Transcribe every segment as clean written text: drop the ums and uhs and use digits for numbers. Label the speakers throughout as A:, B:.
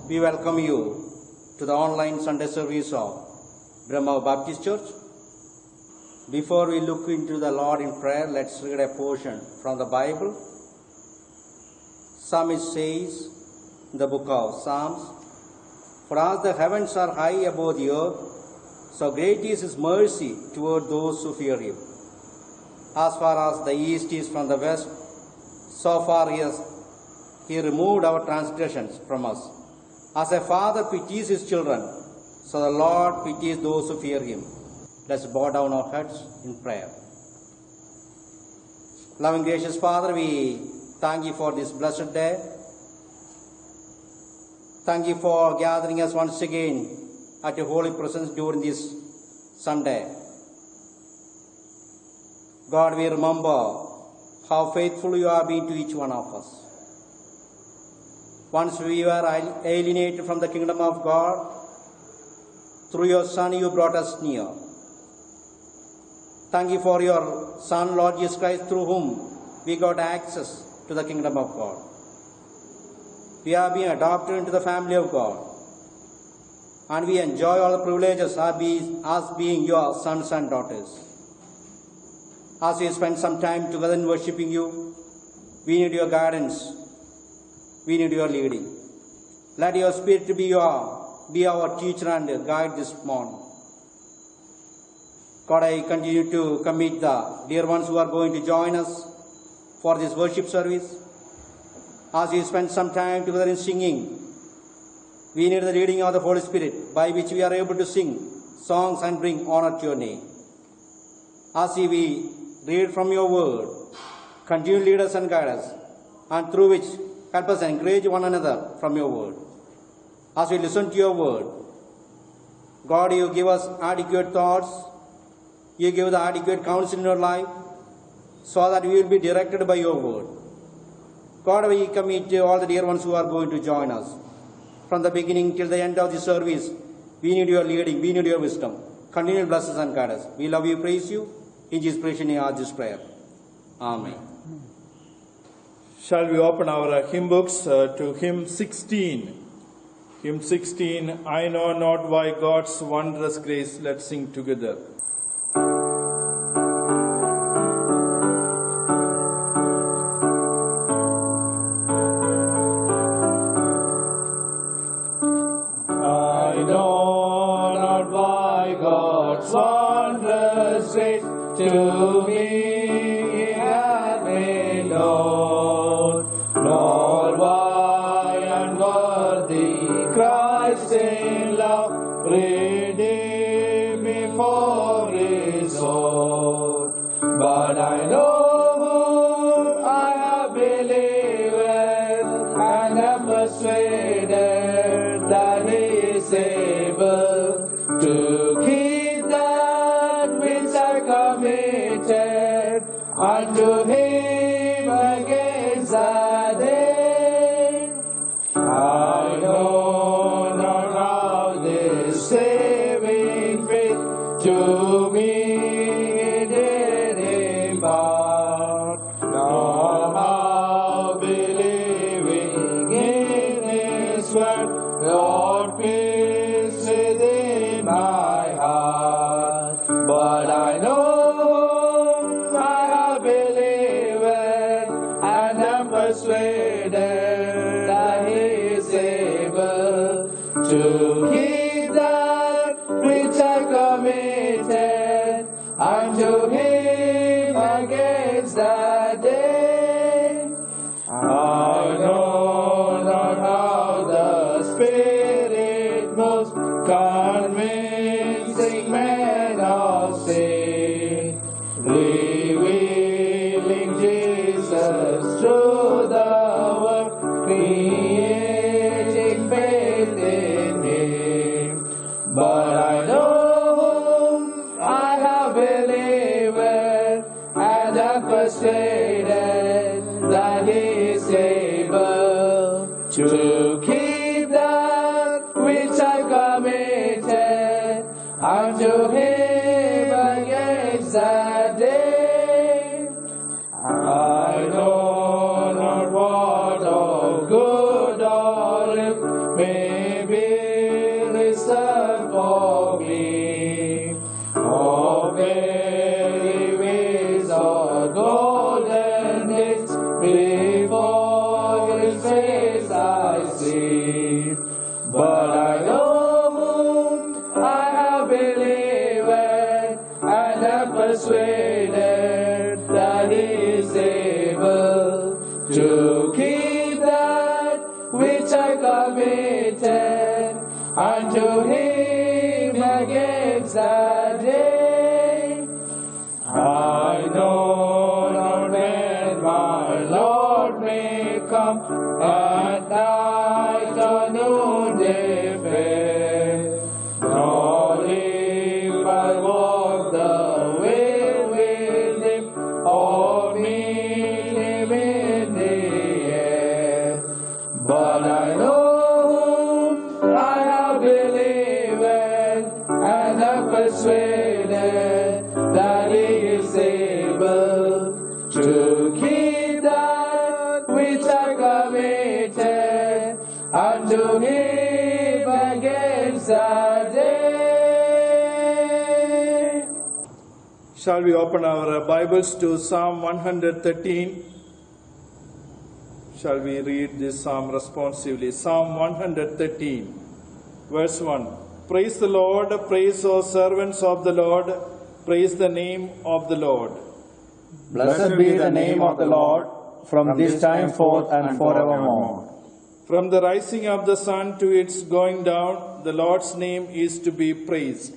A: We welcome you to the online Sunday service of Brahma Baptist Church. Before we look into the Lord in prayer, let's read a portion from the Bible. Psalmist says in the book of Psalms, "For as the heavens are high above the earth, so great is His mercy toward those who fear Him. As far as the east is from the west, so far He removed our transgressions from us. As a father pities his children, so the Lord pities those who fear Him." Let's bow down our heads in prayer. Loving gracious Father, we thank You for this blessed day. Thank You for gathering us once again at Your holy presence during this Sunday. God, we remember how faithful You have been to each one of us. Once we were alienated from the kingdom of God, through Your Son You brought us near. Thank You for Your Son, Lord Jesus Christ, through whom we got access to the kingdom of God. We have been adopted into the family of God, and we enjoy all the privileges as being Your sons and daughters. As we spend some time together in worshiping You, we need Your guidance. We need Your leading. Let Your Spirit be our teacher and guide this morning. God, I continue to commit the dear ones who are going to join us for this worship service. As we spend some time together in singing, we need the leading of the Holy Spirit, by which we are able to sing songs and bring honor to Your name. As we read from Your word, continue to lead us and guide us, and through which help us encourage one another from Your word. As we listen to Your word, God, You give us adequate thoughts. You give the adequate counsel in our life, so that we will be directed by Your word. God, we commit all the dear ones who are going to join us. From the beginning till the end of the service, we need Your leading, we need Your wisdom. Continue to bless us and guide us. We love You, praise You. In Jesus' precious name, I ask this prayer. Amen.
B: Shall we open our hymn books to hymn 16? Hymn 16, "I Know Not Why God's Wondrous Grace." Let's sing together.
C: To me hath made known, nor why unworthy Christ in love redeemed me for His own. But I know whom I have believed, and am persuaded that He is able to keep that which I committed unto Him against that day. I know not how this saving faith to me did impart, nor how believing in His word Lord peace within my heart. But I know I have believed, and am persuaded that He is able to keep that which I committed unto Him against that day. I know not how the Spirit moves, convincing men of sin, revealing Jesus through the work, creating faith in Him. But I know I have believed, and am persuaded that He is able to keep that which I committed unto Him against that day. I know not what of good Lord may come at night or noonday fair. Nor if I walk the way with him, or meet him in the air. But I know whom I have believed, and am persuaded that he is able to keep that which I committed unto him against that day.
B: Shall we open our Bibles to Psalm 113? Shall we read this psalm responsively? Psalm 113, verse 1. Praise the Lord, praise, O servants of the Lord, praise the name of the Lord.
D: Blessed be the name of the Lord from this time forth and forevermore.
B: From the rising of the sun to its going down, the Lord's name is to be praised.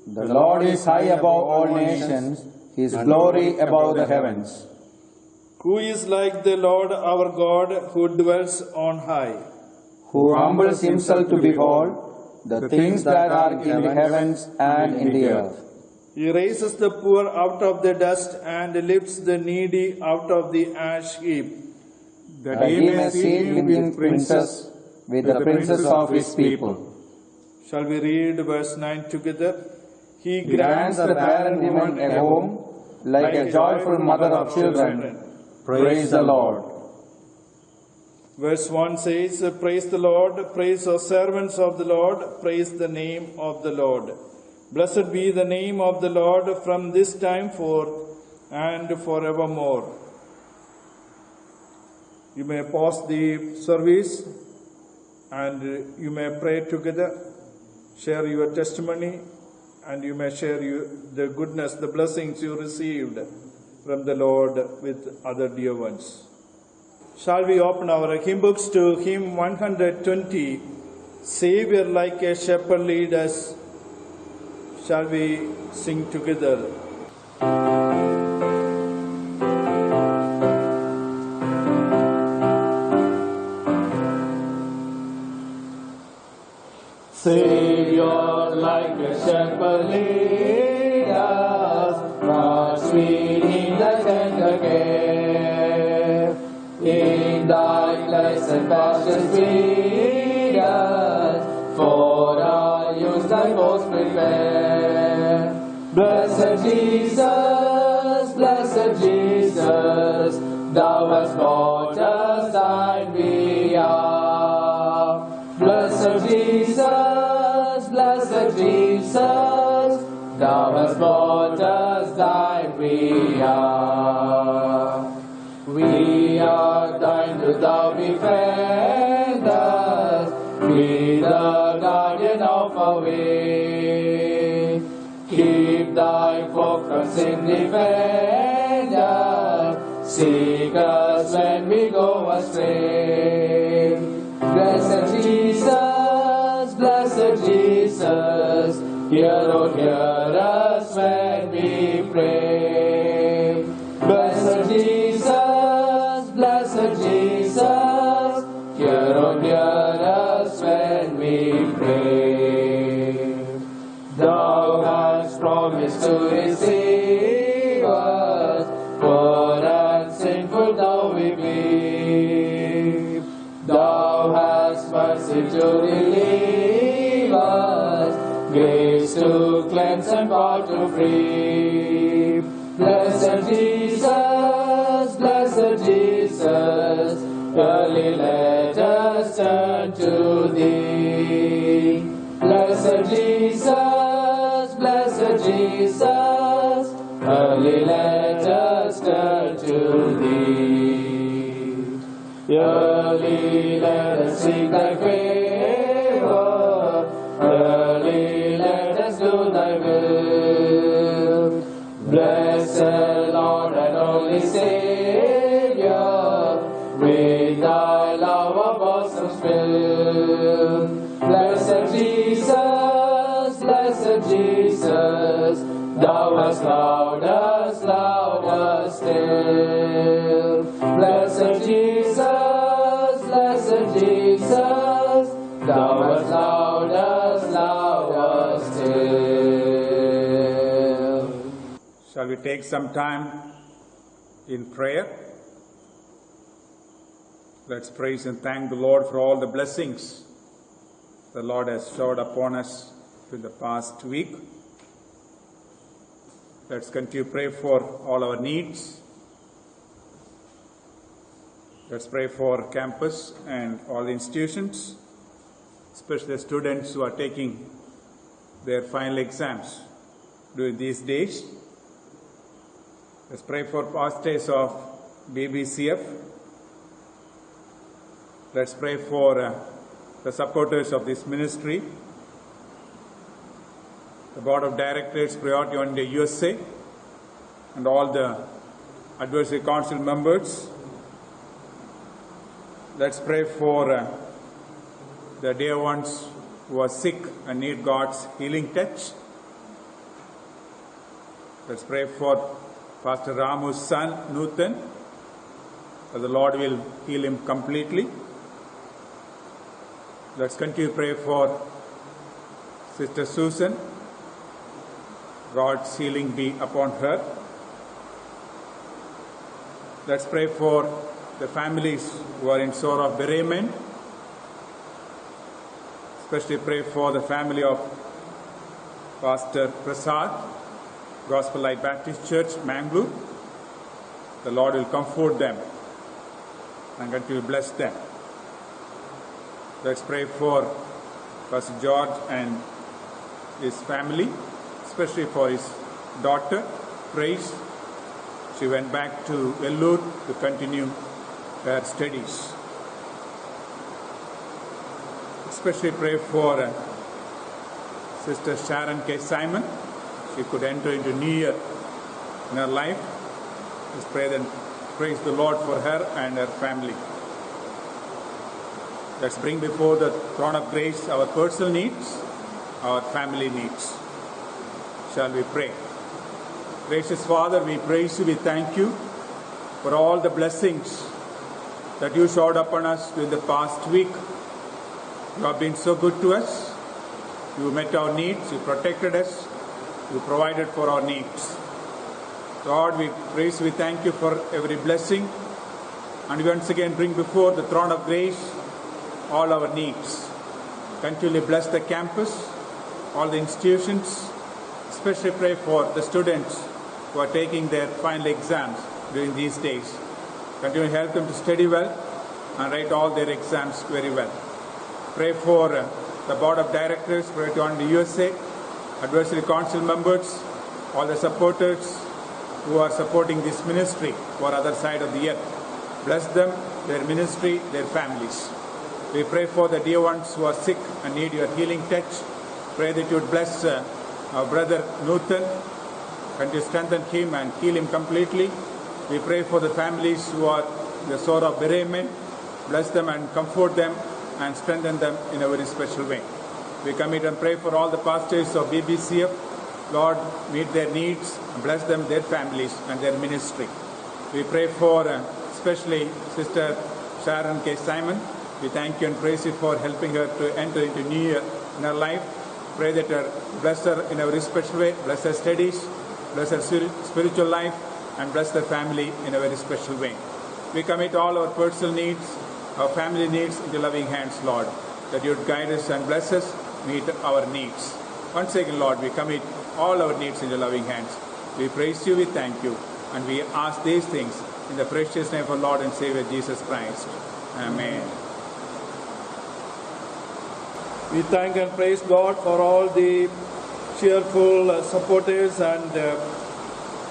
D: The Lord is high above all nations, his glory above the heavens.
B: Who is like the Lord our God, who dwells on high?
D: Who humbles himself to behold the things that are in the heavens and in the earth.
B: He raises the poor out of the dust and lifts the needy out of the ash heap,
D: That he may sit with princes, with the princes of his people.
B: Shall we read verse 9 together? He
D: Grants the barren woman a home, like a joyful mother of children. Praise the Lord.
B: Verse 1 says, Praise the Lord, praise the servants of the Lord, praise the name of the Lord. Blessed be the name of the Lord from this time forth and forevermore. You may pause the service and you may pray together, share your testimony, and you may share the goodness, the blessings you received from the Lord with other dear ones. Shall we open our hymn books to hymn 120, Savior like a shepherd lead us. Shall we sing together?
C: Savior, like a shepherd lead us, from sweet in the tender care. In thy blessed pastures lead us, for our use thy most prepare. Blessed Jesus, thou hast brought us thine we are. Blessed Jesus, thou hast brought us thine we are. We are thine, do thou befriend us, be the guardian of our way. Keep thy folk from sin, defend us, seek us when we go astray. Blessed Jesus, hear, oh, hear us when we pray. Blessed Jesus, hear, oh, hear us when we pray. Thou hast promised to receive us, poor and sinful though we be. Thou hast mercy to relieve us, grace to cleanse and power to free. Blessed Jesus, early let us turn to thee. Blessed Jesus, early let us turn to thee. Early let us seek thy favor, early let us do thy will. Blessed Lord and only Savior, with thy love our bosoms fill. Blessed Jesus, thou hast loved us still. Blessed Blessed Jesus, thou hast loved us still.
E: Shall we take some time in prayer? Let's praise and thank the Lord for all the blessings the Lord has showered upon us in the past week. Let's continue to pray for all our needs. Let's pray for campus and all the institutions, especially the students who are taking their final exams during these days. Let's pray for pastors of BBCF. Let's pray for the supporters of this ministry, the board of directors, Priority One Day USA, and all the advisory council members. Let's pray for the dear ones who are sick and need God's healing touch. Let's pray for Pastor Ramu's son, Nuthan, that the Lord will heal him completely. Let's continue to pray for Sister Susan. God's healing be upon her. Let's pray for the families who are in sorrow of bereavement. Especially pray for the family of Pastor Prasad, Gospel Light Baptist Church, Mangalore. The Lord will comfort them and continue to bless them. Let's pray for Pastor George and his family, especially for his daughter, Praise. She went back to Vellore to continue her studies. Especially pray for Sister Sharon K. Simon. She could enter into New Year in her life. Let's pray and praise the Lord for her and her family. Let's bring before the throne of grace our personal needs, our family needs. Shall we pray? Gracious Father, we praise you, we thank you for all the blessings that you showered upon us in the past week. You have been so good to us. You met our needs, you protected us, you provided for our needs. Lord, we praise, we thank you for every blessing, and we once again bring before the throne of grace all our needs. Continually bless the campus, all the institutions, especially pray for the students who are taking their final exams during these days. Continue to help them to study well and write all their exams very well. Pray for the board of directors, Priority One Day USA, advisory council members, all the supporters who are supporting this ministry for other side of the earth. Bless them, their ministry, their families. We pray for the dear ones who are sick and need your healing touch. Pray that you would bless our brother Nuthan, and to strengthen him and heal him completely. We pray for the families who are in the sorrow of bereavement. Bless them and comfort them and strengthen them in a very special way. We commit and pray for all the pastors of BBCF. Lord, meet their needs and bless them, their families and their ministry. We pray for especially Sister Sharon K. Simon. We thank you and praise you for helping her to enter into New Year in her life. Pray that bless her in a very special way, bless her studies, bless her spiritual life, and bless the family in a very special way. We commit all our personal needs, our family needs into loving hands, Lord, that you would guide us and bless us, meet our needs. Once again, Lord, we commit all our needs into loving hands. We praise you, we thank you, and we ask these things in the precious name of our Lord and Savior Jesus Christ. Amen.
B: We thank and praise God for all the cheerful supporters and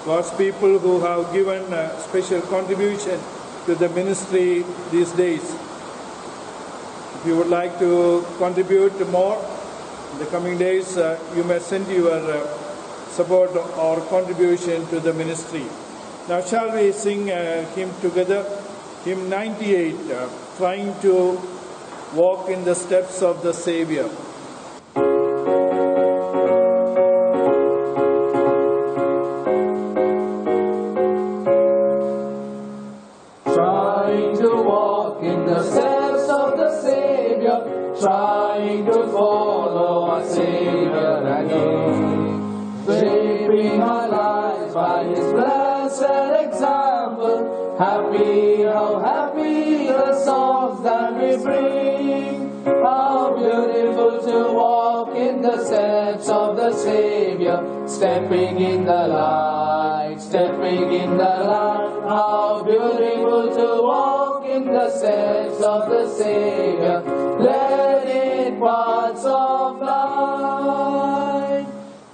B: God's people who have given a special contribution to the ministry these days. If you would like to contribute more in the coming days, you may send your support or contribution to the ministry. Now shall we sing a hymn together? Hymn 98, Trying to Walk in the Steps of the Savior.
C: Trying trying to walk in the steps of the Savior, trying to follow our Savior and King, shaping our lives by His blessed example. Happy, how happy the songs that we bring. How beautiful to walk in the steps of the Savior, stepping in the light, stepping in the light. How beautiful to walk in the steps of the Savior, led in paths of light.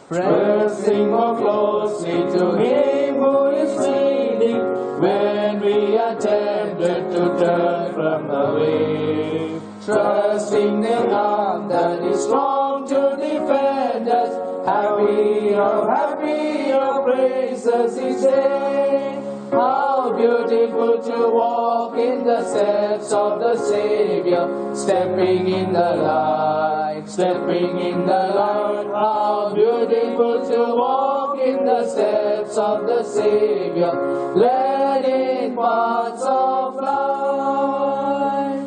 C: Pressing more closely to Him who is leading, when we are tempted to turn from the way. Trusting the arm that is strong to defend us. Happy, oh praises each day. How beautiful to walk in the steps of the Savior, stepping in the light, stepping in the light. How beautiful to walk in the steps of the Savior, led in paths of light.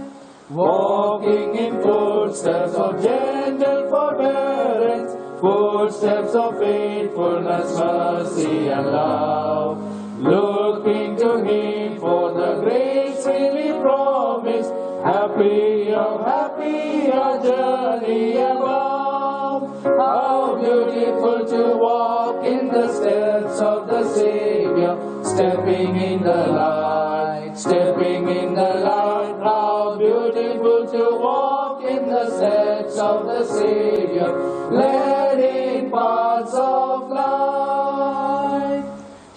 C: Walking in footsteps of gentle forbearance, footsteps of faithfulness, mercy and love. Looking to Him for the grace freely promised. Happy, oh happy our journey above. How beautiful to walk in the steps of the Savior, stepping in the light, stepping in the light. How beautiful to walk in the steps of the Savior, led in paths of light.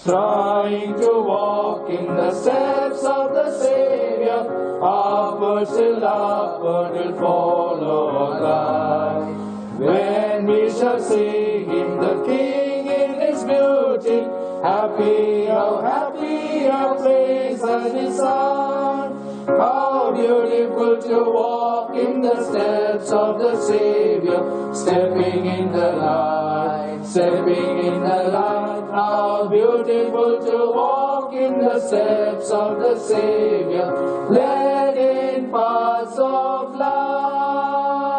C: Trying to walk in the steps of the Savior, upward still upward will follow our guide. When we shall see Him, the King in His beauty, happy, oh happy our place and His Son. How beautiful to walk in the steps of the Savior, stepping in the light, stepping in the light. How beautiful to walk in the steps of the Savior, led in paths of light.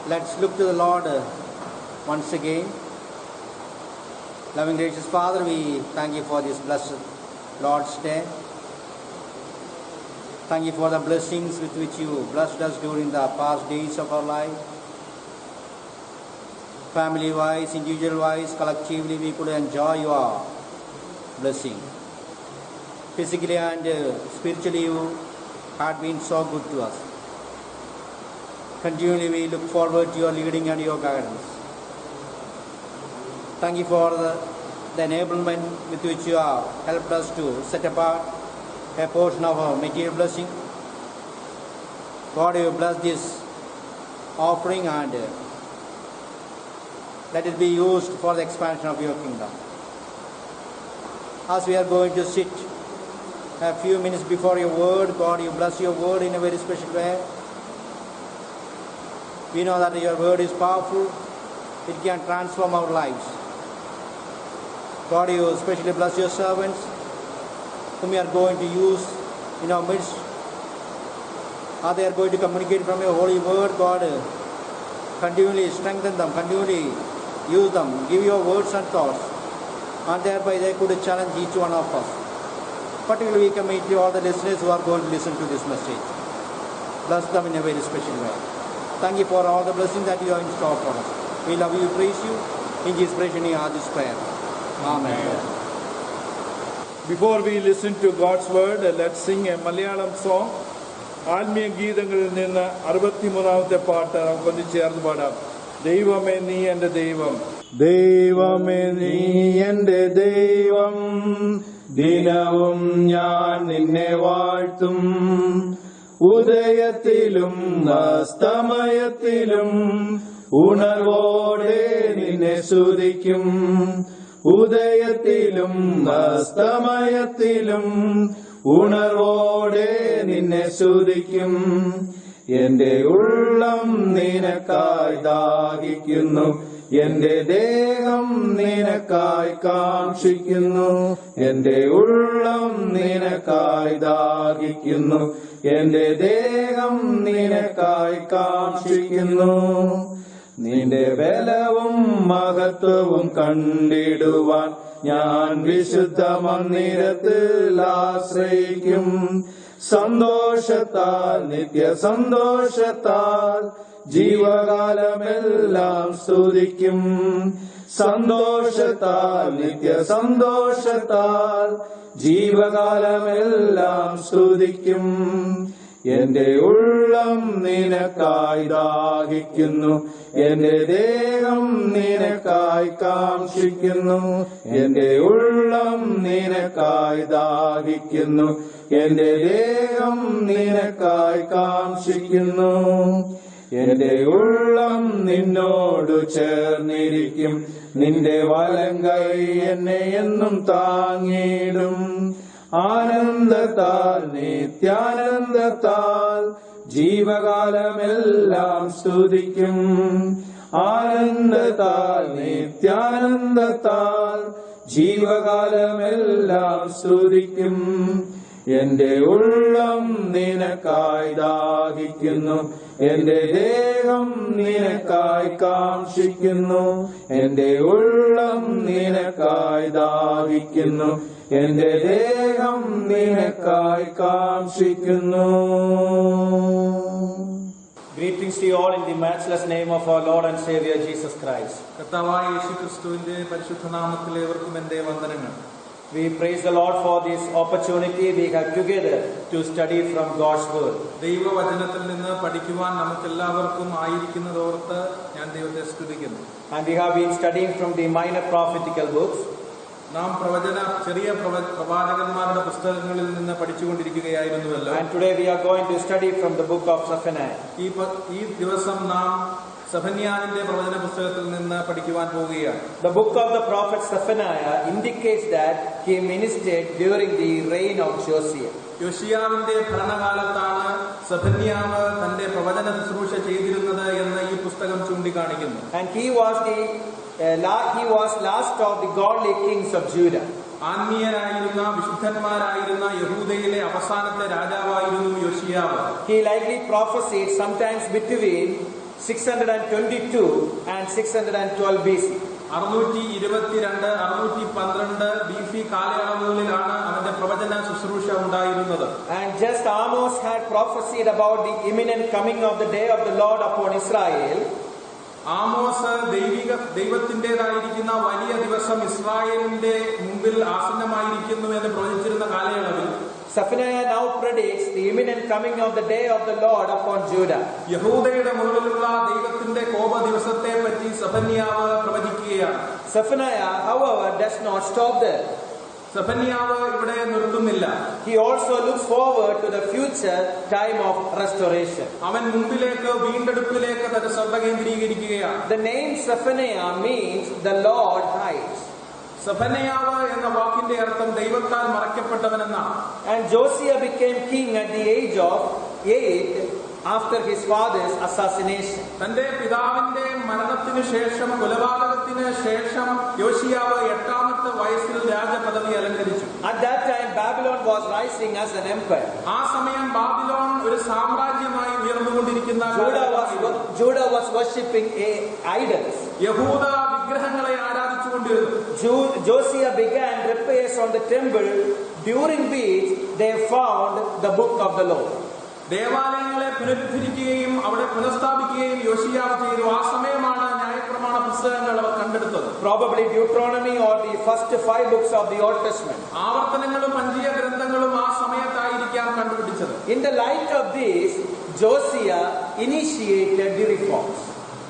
A: Let's look to the Lord once again. Loving gracious Father, we thank You for this blessed Lord's Day. Thank You for the blessings with which You blessed us during the past days of our life. Family-wise, individual-wise, collectively, we could enjoy Your blessing. Physically and spiritually, You had been so good to us. Continually, we look forward to Your leading and Your guidance. Thank You for the enablement with which You have helped us to set apart a portion of our material blessing. God, You bless this offering and let it be used for the expansion of Your kingdom. As we are going to sit a few minutes before Your word, God, You bless Your word in a very special way. We know that Your word is powerful. It can transform our lives. God, You especially bless Your servants whom You are going to use in our midst. As they are going to communicate from Your holy word, God, continually strengthen them, continually use them, give Your words and thoughts, and thereby they could challenge each one of us. Particularly we commit to all the listeners who are going to listen to this message. Bless them in a very special way. Thank You for all the blessings that You have in store for us. We love You, praise You. In Jesus' precious name, I this prayer. Amen.
B: Before we listen to God's word, let's sing a Malayalam song. ആത്മീയ ഗീതങ്ങളിൽ നിന്ന് 63-ാമത്തെ പാട്ട് നമുക്കൊന്ന് ചേർന്ന് പാടാം. ദൈവമേ നീ എൻ്റെ ദൈവം, ദൈവമേ നീ എൻ്റെ ദൈവം, ദിനവും ഞാൻ നിന്നെ വാഴ്ത്തും. ഉദയത്തിലും അസ്തമയത്തിലും ഉണർവോടെ നിന്നെ സ്തുതിക്കും. ഉദയത്തിലും അസ്തമയത്തിലും ഉണർവോടെ നിന്നെ സ്തുതിക്കും. എന്റെ ഉള്ളം നിനക്കായി ദാഹിക്കുന്നു,
C: എന്റെ ദേഹം നിനക്കായി കാക്ഷിക്കുന്നു, എന്റെ ഉള്ളം നിനക്കായി ദാഹിക്കുന്നു, എന്റെ ദേഹം നിനക്കായി കാക്ഷിക്കുന്നു. നിന്റെ ബലവും മഹത്വവും കണ്ടിടുവാൻ ഞാൻ വിശുദ്ധ മന്ദിരത്തിൽ ആശ്രയിക്കും. സന്തോഷത്താൽ നിത്യസന്തോഷത്താൽ ജീവകാലമെല്ലാം സ്തുതിക്കും. സന്തോഷത്താൽ നിത്യസന്തോഷത്താൽ ജീവകാലമെല്ലാം സ്തുതിക്കും. എന്റെ ഉള്ളം നിനക്കായി ദാഹിക്കുന്നു, എന്റെ ദേഹം നിനക്കായി കാക്ഷിക്കുന്നു, എന്റെ ഉള്ളം നിനക്കായി ദാഹിക്കുന്നു, എന്റെ ദേഹം നിനക്കായി കാക്ഷിക്കുന്നു. എന്റെ ഉള്ളം നിന്നോട് ചേർന്നിരിക്കും, നിന്റെ വലങ്കൈ എന്നെ എന്നും താങ്ങിയിടും. ആനന്ദത്താൽ നിത്യാനന്ദത്താൽ ജീവകാലമെല്ലാം സ്തുതിക്കും. ആനന്ദത്താൽ നിത്യാനന്ദത്താൽ ജീവകാലമെല്ലാം സ്തുതിക്കും. എന്റെ ഉള്ളം നിനക്കായി ദാഹിക്കുന്നു, എന്റെ ദേഹം നിനക്കായി കാക്ഷിക്കുന്നു, എന്റെ ഉള്ളം നിനക്കായി ദാഹിക്കുന്നു, എന്റെ ദേഹം നിനക്കായി കാക്ഷിക്കുന്നു.
A: Greetings to you all in the matchless name of our Lord and Savior Jesus Christ.
B: കർത്താവായ യേശുക്രിസ്തുവിന്റെ പരിശുദ്ധ നാമത്തിൽ ഏവർക്കും എന്റെ വന്ദനങ്ങൾ.
A: We praise the Lord for this opportunity we have together to study from God's Word.
B: ദൈവവചനത്തിൽ നിന്ന് പഠിക്കുവാൻ നമുക്കെല്ലാവർക്കും ആയിരിക്കുന്നതോർത്ത് ഞാൻ ദൈവത്തെ സ്തുതിക്കുന്നു.
A: And we have been studying from the minor prophetical books.
B: നാം ചെറിയ പ്രവാചകന്മാരുടെ പുസ്തകങ്ങളിൽ നിന്ന് പഠിച്ചുകൊണ്ടിരിക്കുകയായിരുന്നുവല്ലോ.
A: And today we are going to study from the book of Zephaniah.
B: ഈ ദിവസം നാം സെഫന്യാവിന്റെ പ്രവചന പുസ്തകത്തിൽ നിന്ന് പഠിക്കുവാൻ പോവുകയാണ്.
A: The book of the prophet Zephaniah indicates that he ministered during the reign of Josiah.
B: യോശിയാവിന്റെ ഭരണകാലത്താണ് സെഫന്യാവ് തന്റെ പ്രവചന ശുശ്രൂഷ ചെയ്തിരുന്നത് എന്ന് ഈ പുസ്തകം ചൂണ്ടിക്കാണിക്കുന്നു.
A: And he was last of the godly kings of Judah.
B: ആത്മീയരായിരുന്ന വിശുദ്ധന്മാരായിരുന്ന യഹൂദയിലെ അവസാനത്തെ രാജാവായിരുന്നു യോശിയാവ്.
A: He likely prophesied sometimes between 622 and 612 BC.
B: 622-612 BC കാലയളവുകളിലാണ് അവന്റെ പ്രവചന ശുശ്രൂഷ ഉണ്ടായിരുന്നത്.
A: And just Amos had prophesied about the imminent coming of the day of the Lord upon Israel.
B: Amos ദൈവത്തിന്റേതായിരിക്കുന്ന വലിയ ദിവസം ഇസ്രായേലിന്റെ മുമ്പിൽ ആസന്നമായിരിക്കുന്നു എന്ന് പ്രവചിച്ചിരുന്ന കാലയളവിൽ
A: Zephaniah now predicts the imminent coming of the day of the Lord upon Judah.
B: യഹൂദയുടെ മുകളിലുള്ള ദൈവത്തിന്റെ Copa ദിവസത്തെ പറ്റി സെഫന്യാവ് പ്രവചിക്കുകയാണ്.
A: Zephaniah, however, does not stop there.
B: സെഫന്യാവ് ഇവിടെ നിർത്തുന്നില്ല.
A: He also looks forward to the future time of restoration.
B: അവൻ മുമ്പിലേക്ക് വീണ്ടെടുപ്പിലേക്ക് തന്റെ ശ്രദ്ധ കേന്ദ്രീകരിക്കുകയാണ്.
A: The name Zephaniah means the Lord hides.
B: സെഫന്യാവ് എന്ന വാക്കിന്റെ അർത്ഥം ദൈവത്താൽ മറയ്ക്കപ്പെട്ടവനെന്നാണ്.
A: And Josiah became king at the age of 8 after his father's assassination.
B: തന്റെ പിതാവിന്റെ മരണത്തിന് ശേഷം, കൊലപാതകത്തിന് ശേഷം യോശിയാവ് 8ാമത്തെ വയസ്സിൽ രാജപദവി അലങ്കരിച്ചു.
A: At that time Babylon was rising as an empire.
B: ആ സമയം ബാബിലോൺ ഒരു സാമ്രാജ്യമായി ഉയർന്നുകൊണ്ടിരിക്കുന്ന
A: Judah was worshipping idols.
B: യഹൂദ വിഗ്രഹങ്ങളെ ആരാധിച്ചുകൊണ്ടിരുന്നു.
A: Josiah began repairs on the temple, during which they found the book of the law.
B: ദേവാലയങ്ങളെ പുനരുദ്ധരിക്കുകയും അവിടെ പുനഃസ്ഥാപിക്കുകയും യോശിയാവ് ചെയ്തു. ആ സമയമാണ് ന്യായപ്രമാണ പുസ്തകങ്ങൾ അവർ കണ്ടെടുത്തത്.
A: Probably Deuteronomy or the first 5 books of the Old Testament.
B: ആവർത്തനങ്ങളും പഞ്ചീയ ഗ്രന്ഥങ്ങളും ആ സമയത്തായിരിക്കാം കണ്ടുപിടിച്ചത്.
A: In the light of this, Josiah initiated the reforms.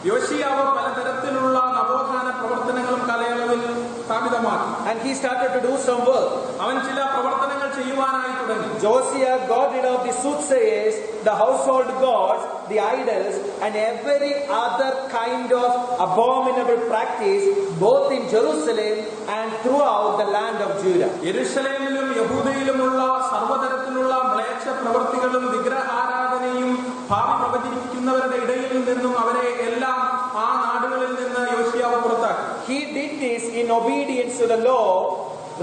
B: യോശിയാവ് പലതരത്തിലുള്ള നവോത്ഥാന പ്രവർത്തനങ്ങളും കാലയളവിൽ സ്ഥാപിതമാക്കി.
A: And he started to do some work.
B: അവൻ ചില പ്രവർത്തനങ്ങൾ ചെയ്യുവാനായി തുടങ്ങി.
A: Josiah got rid of the soothsayers, the household gods, the idols, and every other kind of abominable practice, both in Jerusalem and throughout the land of Judah.
B: യെരൂശലേമിലും യഹൂദയിലുമുള്ള സർവ്വതരത്തിലുള്ള മ്ലേച്ഛ പ്രവൃത്തികളും വിഗ്രഹാരാധനയും ഭാവി പ്രവചിക്കുന്നവരുടെ ഇടയിൽ നിന്നും അവരെ എല്ലാം ആ നാടുകളിൽ നിന്ന് യോശിയാവ്
F: obedience to the law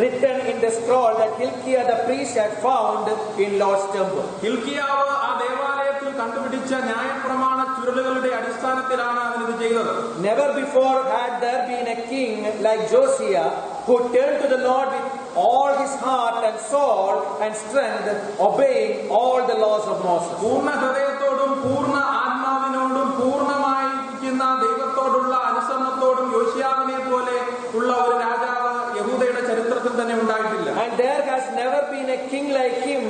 F: written in the scroll that Hilkiah the priest had found in Lord's temple.
C: ഹിൽക്കിയാവ് ആ ദേവാലയത്തിൽ കണ്ടുപിടിച്ച ന്യായപ്രമാണ ചുരുളുകളുടെ അടിസ്ഥാനത്തിലാണ് അവൻ ഇത് ചെയ്തത്.
F: Never before had there been a king like Josiah who turned to the Lord with all his heart and soul and strength, obeying all the laws of Moses.
C: പൂർണ്ണ ഹൃദയത്തോടും പൂർണ്ണ ആത്മാവിനോടും പൂർണ്ണമായിരിക്കുന്ന ദൈവത്തോടുള്ള അനുസരണത്തോടും യോശിയാവിനെ പോലെ ഉള്ള ഒരു രാജാവ് യഹൂദയുടെ ചരിത്രത്തിൽ തന്നെ ഉണ്ടായിട്ടില്ല.
F: And there has never been a king like him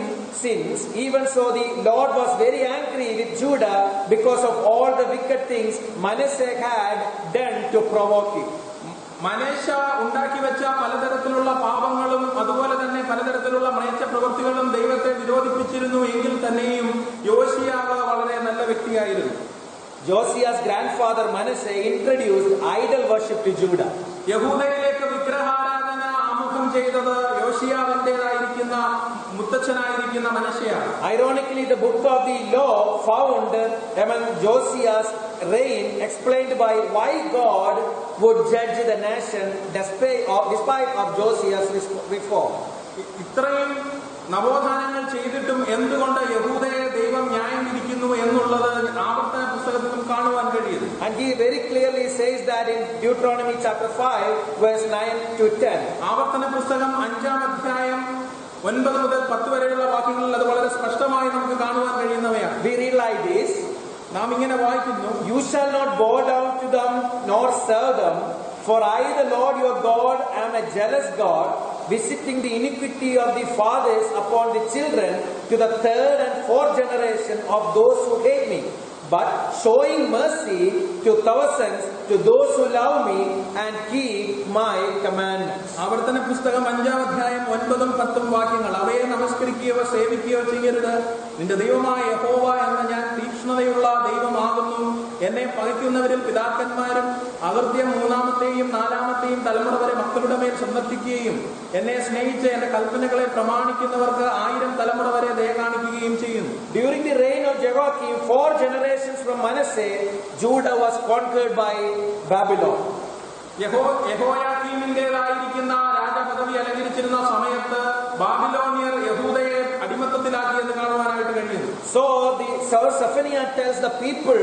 F: since. Even so, the Lord was very angry with Judah because of all the wicked things Manasseh had done to provoke him.
C: മനേശ ഉണ്ടാക്കി വെച്ച പലതരത്തിലുള്ള പാപങ്ങളും അതുപോലെ തന്നെ പലതരത്തിലുള്ള മ്ലേച്ഛ പ്രവൃത്തികളും ദൈവത്തെ വിരോധിപ്പിച്ചിരുന്നു എങ്കിൽ തന്നെയും യോശിയാവ് വളരെ നല്ല വ്യക്തിയായിരുന്നു.
F: Josiah's grandfather Manasseh introduced idol worship to Judah.
C: യഹൂദയിലേക്ക് വിഗ്രഹാരാധന ആമുഖം ചെയ്തത് യോശിയാവിന്റേതായിരിക്കുന്ന മുത്തച്ഛനായിരിക്കുന്ന മനശ്ശയാണ്.
F: Ironically, the book of the law found among Josiah's reign explained by why God would judge the nation despite of Josiah's reform.
C: ഇത്രയും നവോത്ഥാനങ്ങൾ ചെയ്തിട്ടും എന്തുകൊണ്ട് യഹൂദയെ ദൈവം ന്യായം വിധിക്കുന്നു എന്നുള്ളത് ആവർത്തന പുസ്തകത്തിൽ കാണുവാൻ കഴിയുന്നു.
F: And he very clearly says that in Deuteronomy chapter 5 verse 9 to 10.
C: ആവർത്തന പുസ്തകം 5-ാം അധ്യായം 9 മുതൽ 10 വരെയുള്ള വാക്യങ്ങളിൽ അത് വളരെ സ്പഷ്ടമായി നമുക്ക് കാണുവാൻ കഴിയുന്നവയാണ്.
F: We read like this.
C: നാം ഇങ്ങനെ വായിക്കുന്നു,
F: You shall not bow down to them nor serve them, for I, the Lord your God, am a jealous God, visiting the iniquity of the fathers upon the children to the third and fourth generation of those who hate me, but showing mercy to thousands to those who love me and keep my commandments.
C: ആവർത്തന പുസ്തകം 5-ാം അധ്യായം 9-ഉം 10-ഉം വാക്യങ്ങൾ. അവയെ നമസ്കരിക്കുകയോ സേവിക്കുകയോ ചെയ്യരുത്. നിന്റെ ദൈവമായ യഹോവ എന്ന ഞാൻ തീക്ഷ്ണതയുള്ള ദൈവമാകുന്നു. എന്നെ പകയ്ക്കുന്നവരിൽ പിതാക്കന്മാരും അകൃത്യം 3-ാമത്തെയും 4-ാമത്തെയും തലമുറ വരെ മക്കളുടെ മേൽ സമ്മർദ്ദിക്കുകയും എന്നെ സ്നേഹിച്ച് എന്റെ കൽപ്പനകളെ പ്രമാണിക്കുന്നവർക്ക് 1000 തലമുറ വരെ ദയ കാണിക്കുകയും ചെയ്യുന്നു.
F: During the reign of Jehoiakim, 4 generations from Manasseh, Judah was conquered by Babylon.
C: യഹോയാക്കീമിന്റേതായിരിക്കുന്ന രാജപദവി അലങ്കരിച്ചിരുന്ന സമയത്ത് ബാബിലോണിയർ യഹൂദയെ അടിമത്തത്തിലാക്കി എന്ന് കാണുവാനായിട്ട് കഴിയുന്നു.
F: So Zephaniah tells the people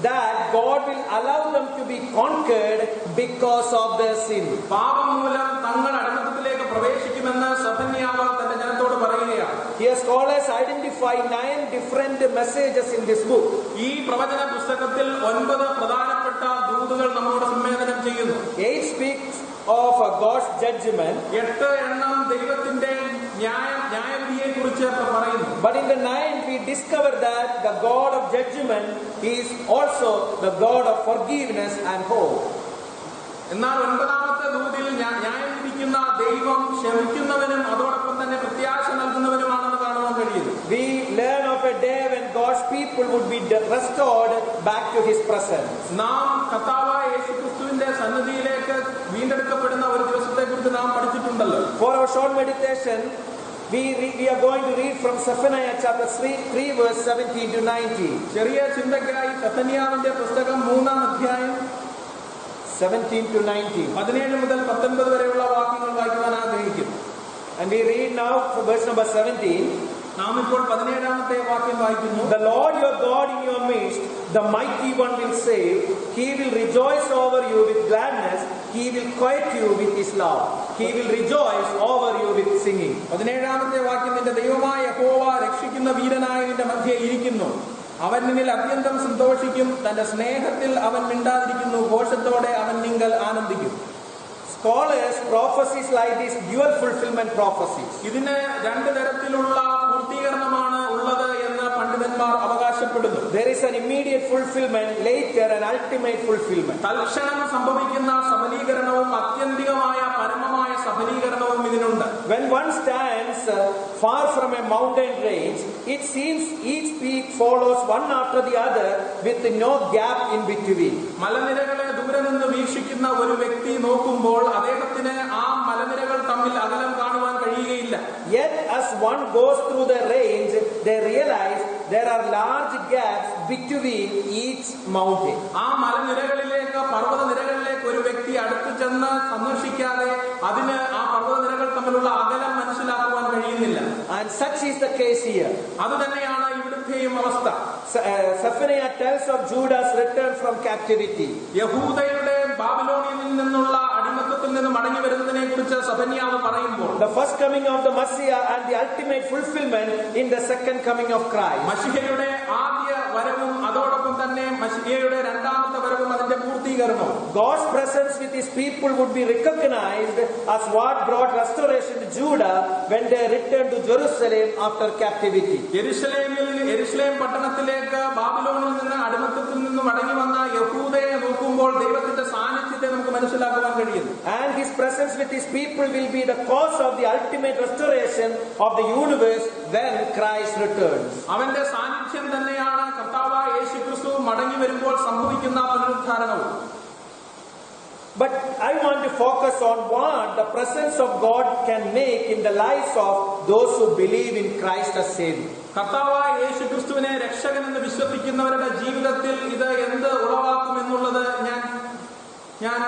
F: that God will allow them to be conquered because of their sin.
C: പാപം മൂലം തങ്ങൾ അടിമത്തത്തിലേക്ക് പ്രവേശിക്കുമെന്ന് സെഫന്യാവ് തന്റെ ജനത്തോട് പറയുകയാണ്.
F: Here scholars identify 9 different messages in this book.
C: ഈ പ്രവചന പുസ്തകത്തിൽ 9 പ്രധാനപ്പെട്ട ദൂതുകൾ നമ്മോട് സംവേദനം ചെയ്യുന്നു.
F: 8 speaks of God's judgment.
C: 8 എണ്ണം ദൈവത്തിന്റെ ന്യായവിധിയെ കുറിച്ച് പറയുന്നു.
F: But in the 9 we discover that the God of judgment is also the God of forgiveness and hope.
C: എന്നാൽ 9-ാമത്തെ ദൂതിൽ ന്യായം വിധിക്കുന്ന ദൈവം ക്ഷമിക്കുന്നവനും അതോടൊപ്പം തന്നെ പ്രത്യാശ നൽകുന്നവനുമാണെന്ന് കാണുവാൻ കഴിയുന്നു.
F: We learn of a day when God's people would be restored back to His presence.
C: നാം കർത്താവായ യേശുക്രിസ്തുവിന്റെ സന്നിധിയിലേക്ക് വീണ്ടെടുക്കപ്പെടുന്ന ഒരു ദിവസത്തെ കുറിച്ച് നാം പഠിച്ചിട്ടുണ്ടല്ലോ.
F: For our short meditation, we are going to read from Zephaniah chapter 3 verse 17 to 19.
C: ചെറിയ ചിന്തയ്ക്കായി സെഫന്യാവിന്റെ പുസ്തകം 3-ാം അധ്യായം
F: 17 to 19.
C: 17 മുതൽ 19 വരെയുള്ള വാക്യങ്ങൾ വായിക്കുവാൻ ആഗ്രഹിക്കുന്നു.
F: And we read now from verse number 17.
C: നാം ഇപ്പോൾ 17-ാമത്തെ വാക്യം വായിക്കുന്നു.
F: The Lord your God in your midst, the mighty one will save. He will rejoice over you with gladness. He will quiet you with his love. He will rejoice over you with singing.
C: 17-ാമത്തെ വാക്യം, നിന്റെ ദൈവമായ യഹോവ രക്ഷിക്കുന്ന വീരനായി നിന്റെ മധ്യേ ഇരിക്കുന്നു. അവൻ നിന്നിൽ അത്യന്തം സന്തോഷിക്കും. തന്റെ സ്നേഹത്തിൽ അവൻ മിണ്ടാതിരിക്കുന്നു. ഘോഷത്തോടെ അവൻ നിങ്ങൾ ആനന്ദിക്കും.
F: Scholars prophecies like this dual fulfillment prophecies.
C: ഇതിന് 2 തരത്തിലുള്ള പൂർത്തീകരണമാണ് ഉള്ളത് എന്ന് പണ്ഡിതന്മാർ അവകാശപ്പെടുന്നു.
F: There is an immediate fulfillment, later an ultimate fulfillment.
C: തൽക്ഷണം സംഭവിക്കുന്ന സഫലീകരണവും അത്യന്തികമായ പരമമായ സഫലീകരണവും ഇതിനുണ്ട്.
F: When one stands far from a mountain range, it seems each peak follows one after the other with no gap in between.
C: മലനിരകളെ ദൂരെ നിന്ന് വീക്ഷിക്കുന്ന ഒരു വ്യക്തി നോക്കുമ്പോൾ അദ്ദേഹത്തിന് ആ മലനിരകൾ തമ്മിൽ അകലം കാണുവാൻ കഴിയുകയില്ല.
F: Yet as one goes through the range, they realize there are large gaps between each mountain.
C: ആ മലനിരകളിലേക്ക് പർവ്വത നിരകളിലേക്ക് ഒരു വ്യക്തി അടുത്തു ചെന്ന് സന്ദർശിക്കാതെ അതിന് ആ പർവ്വത നിരകൾ തമ്മിലുള്ള അകലം മനസ്സിലാക്കുവാൻ കഴിയുന്നില്ല.
F: And such is the case here.
C: അത് തന്നെയാണ് ഇവിടുത്തെയും അവസ്ഥ.
F: Zephaniah tells of Judah's return from captivity.
C: യഹൂദയുടെ ബാബിലോണിൽ നിന്നുള്ള അടിമത്തത്തിൽ നിന്ന് മടങ്ങി വരുന്നതിനെ കുറിച്ച് സെഫന്യാവ് പറയുമ്പോൾ
F: The first coming of the Messiah and the ultimate fulfillment in the second coming of Christ.
C: മശിഹയുടെ ആദ്യ വരവും അതോടൊപ്പം തന്നെ മശിഹയുടെ രണ്ടാമത്തെ വരവും അതിന്റെ പൂർത്തീകരണവും.
F: God's presence with his people would be recognized as what brought restoration to Judah when they returned to Jerusalem after captivity.
C: യെരുശലേം പട്ടണത്തിലേക്ക് ബാബിലോണിൽ നിന്ന് അടിമത്തത്തിൽ നിന്ന് മടങ്ങി വന്ന യഹൂദയെ നോക്കുമ്പോൾ ദൈവത്തിന്റെ സാന്നിധ്യത്തെ നമുക്ക് മനസ്സിലാക്കാൻ കഴിയുന്നു.
F: And his presence with his people will be the cause of the ultimate restoration of the universe when Christ returns.
C: അവന്റെ സാന്നിധ്യം തന്നെയാണ് കർത്താവായ യേശുക്രിസ്തു മടങ്ങി വരുമ്പോൾ സംഭവിക്കുന്ന പുനരുദ്ധാരണവും.
F: But I want to focus on what the presence of God can make in the lives of those who believe in Christ as Savior.
C: കർത്താവായ യേശുക്രിസ്തുവിനെ രക്ഷകനെന്ന് വിശ്വസിക്കുന്നവരുടെ ജീവിതത്തിൽ ഇത് എന്ത് ഉളവാക്കുമെന്നുള്ളത് ഞാൻ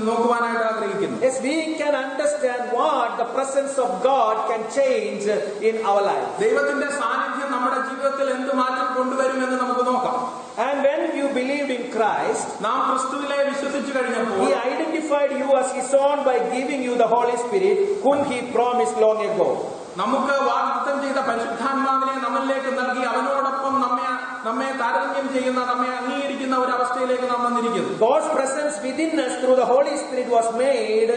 C: നോക്കുവാനായിട്ട് ആഗ്രഹിക്കുന്നു.
F: Yes, we can understand what the presence of God can change in our life.
C: ദൈവത്തിന്റെ സാന്നിധ്യം നമ്മുടെ ജീവിതത്തിൽ എന്ത് മാറ്റം കൊണ്ടുവരുമെന്ന് നമുക്ക് നോക്കാം.
F: And when you believed in Christ,
C: നാം ക്രിസ്തുവിനെ വിശ്വസിച്ചു കഴിഞ്ഞപ്പോൾ
F: He identified you as His own by giving you the Holy Spirit, whom He promised long ago.
C: നമുക്ക് വാഗ്ദത്തം ചെയ്ത പരിശുദ്ധാത്മാവിനെ നമ്മളിലേക്ക് നൽകി അവനോടൊപ്പം നമ്മെ താരതമ്യം ചെയ്യുന്ന നമ്മെ അംഗീകരിക്കുന്ന ഒരു അവസ്ഥയിലേക്ക് നാം വന്നിരിക്കുന്നു.
F: God's presence within us through the Holy Spirit was made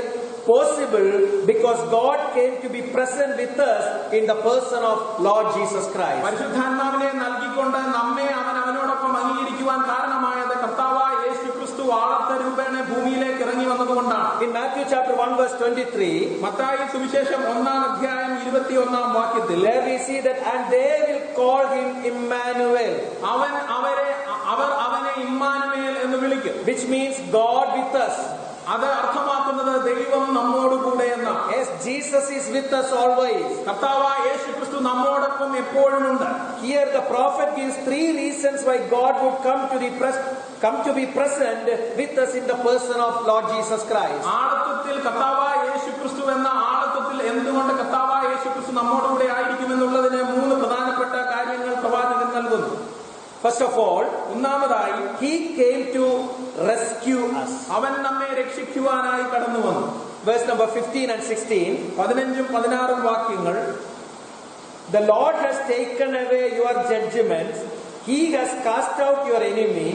F: possible because God came to be present with us in the person of Lord Jesus Christ.
C: പരിശുദ്ധാത്മാവിനെ നൽകിക്കൊണ്ട് നമ്മെ അവനോടൊപ്പം അംഗീകരിക്കുവാൻ കാരണമായത് കർത്താവായ യേശുക്രിസ്തു ആളത്ത രൂപേണ ഭൂമിയിലേക്ക് ഇറങ്ങി വന്നതുകൊണ്ടാണ്.
F: In Matthew chapter 1 verse 23,
C: Mathai സുവിശേഷം 1-ാം അധ്യായം 21-ാം വാക്യത്തിൽ
F: there we see that and they will call him Emmanuel,
C: അവർ അവനെ ഇമ്മാനുവേൽ എന്ന് വിളിക്കും,
F: which means God with us.
C: അത് അർത്ഥമാക്കുന്നത് ദൈവം നമ്മോടുകൂടെ എന്നാണ്.
F: Yes, Jesus is with us always.
C: കർത്താവായ യേശുക്രിസ്തു നമ്മോടൊപ്പം എപ്പോഴും ഉണ്ട്.
F: Here the prophet gives 3 reasons why God would come to be present with us in the person of Lord Jesus Christ.
C: ആളത്വത്തിൽ കർത്താവായ യേശുക്രിസ്തു എന്ന ആളത്വത്തിൽ എന്തുകൊണ്ട് കർത്താവായ യേശുക്രിസ്തു നമ്മോടുകൂടെ ആയിരിക്കുമെന്നുള്ളതിന് 3 പ്രധാനപ്പെട്ട കാര്യങ്ങൾ പ്രവാചകൻ നൽകുന്നു.
F: First of all,
C: ഒന്നാമതായി
F: He came to rescue us.
C: അവൻ നമ്മെ രക്ഷിക്കുവാനായി കടന്നു വന്നു.
F: Verse number 15 and 16.
C: 15-ഉം 16-ഉം വാക്യങ്ങൾ,
F: The Lord has taken away your judgments. He has cast out your enemy.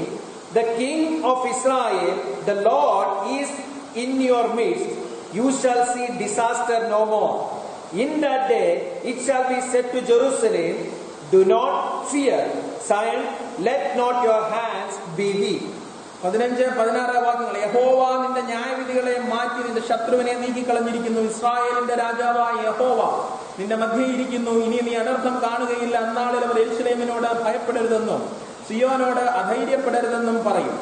F: The King of Israel, the Lord, is in your midst. You shall see disaster no more. In that day it shall be said to Jerusalem, do not fear. Zion, let not your hands be weak.
C: 15-16 വാക്യങ്ങൾ, യഹോവ നിന്റെ ന്യായവിധികളെ മാറ്റി നിന്റെ ശത്രുവിനെ നീക്കിക്കളഞ്ഞിരിക്കുന്നു. ഇസ്രായേലിന്റെ രാജാവായ യഹോവ നിന്റെ മധ്യേ ഇരിക്കുന്നു. ഇനി നീ അനർത്ഥം കാണുകയില്ല. അന്നാളിൽ അവർ യെരൂശലേമിനോട് ഭയപ്പെടരുതെന്നും സിയോനോട് അധൈര്യപ്പെടരുതെന്നും പറയും.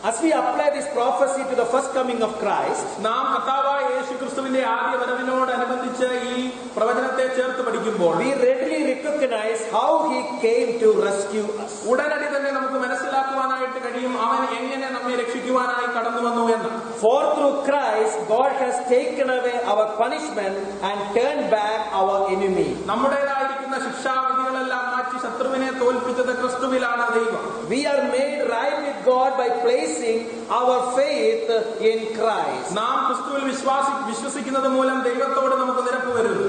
F: As we apply this prophecy to the first coming of Christ,
C: നാം കർത്താവായ യേശുക്രിസ്തുവിന്റെ ആദ്യ വരവിനോടനുബന്ധിച്ച് ഈ പ്രവചനത്തെ ചേർത്ത് പഠിക്കുമ്പോൾ
F: we readily recognize how He came to rescue us.
C: ഉടനടി തന്നെ നമുക്ക് മനസ്സിലാക്കുവാനായിട്ട് കഴിയും അവൻ എങ്ങനെ നമ്മെ രക്ഷിക്കുവാനായി കടന്നു വന്നു എന്ന്.
F: For through Christ, God has taken away our punishment and turned back our enemy.
C: നമ്മുടേതായിരിക്കുന്ന ശിക്ഷാവിധികളെല്ലാം മാറ്റി ശത്രുവിനെ തോൽപ്പിച്ചത് ക്രിസ്തുവിലാണ് ദൈവം.
F: We are made right with God by placing our faith in Christ.
C: നാം ക്രിസ്തുവിൽ വിശ്വസിക്കുന്നത് മൂലം ദൈവത്തോട് നമുക്ക് നിരപ്പ് വരുന്നു.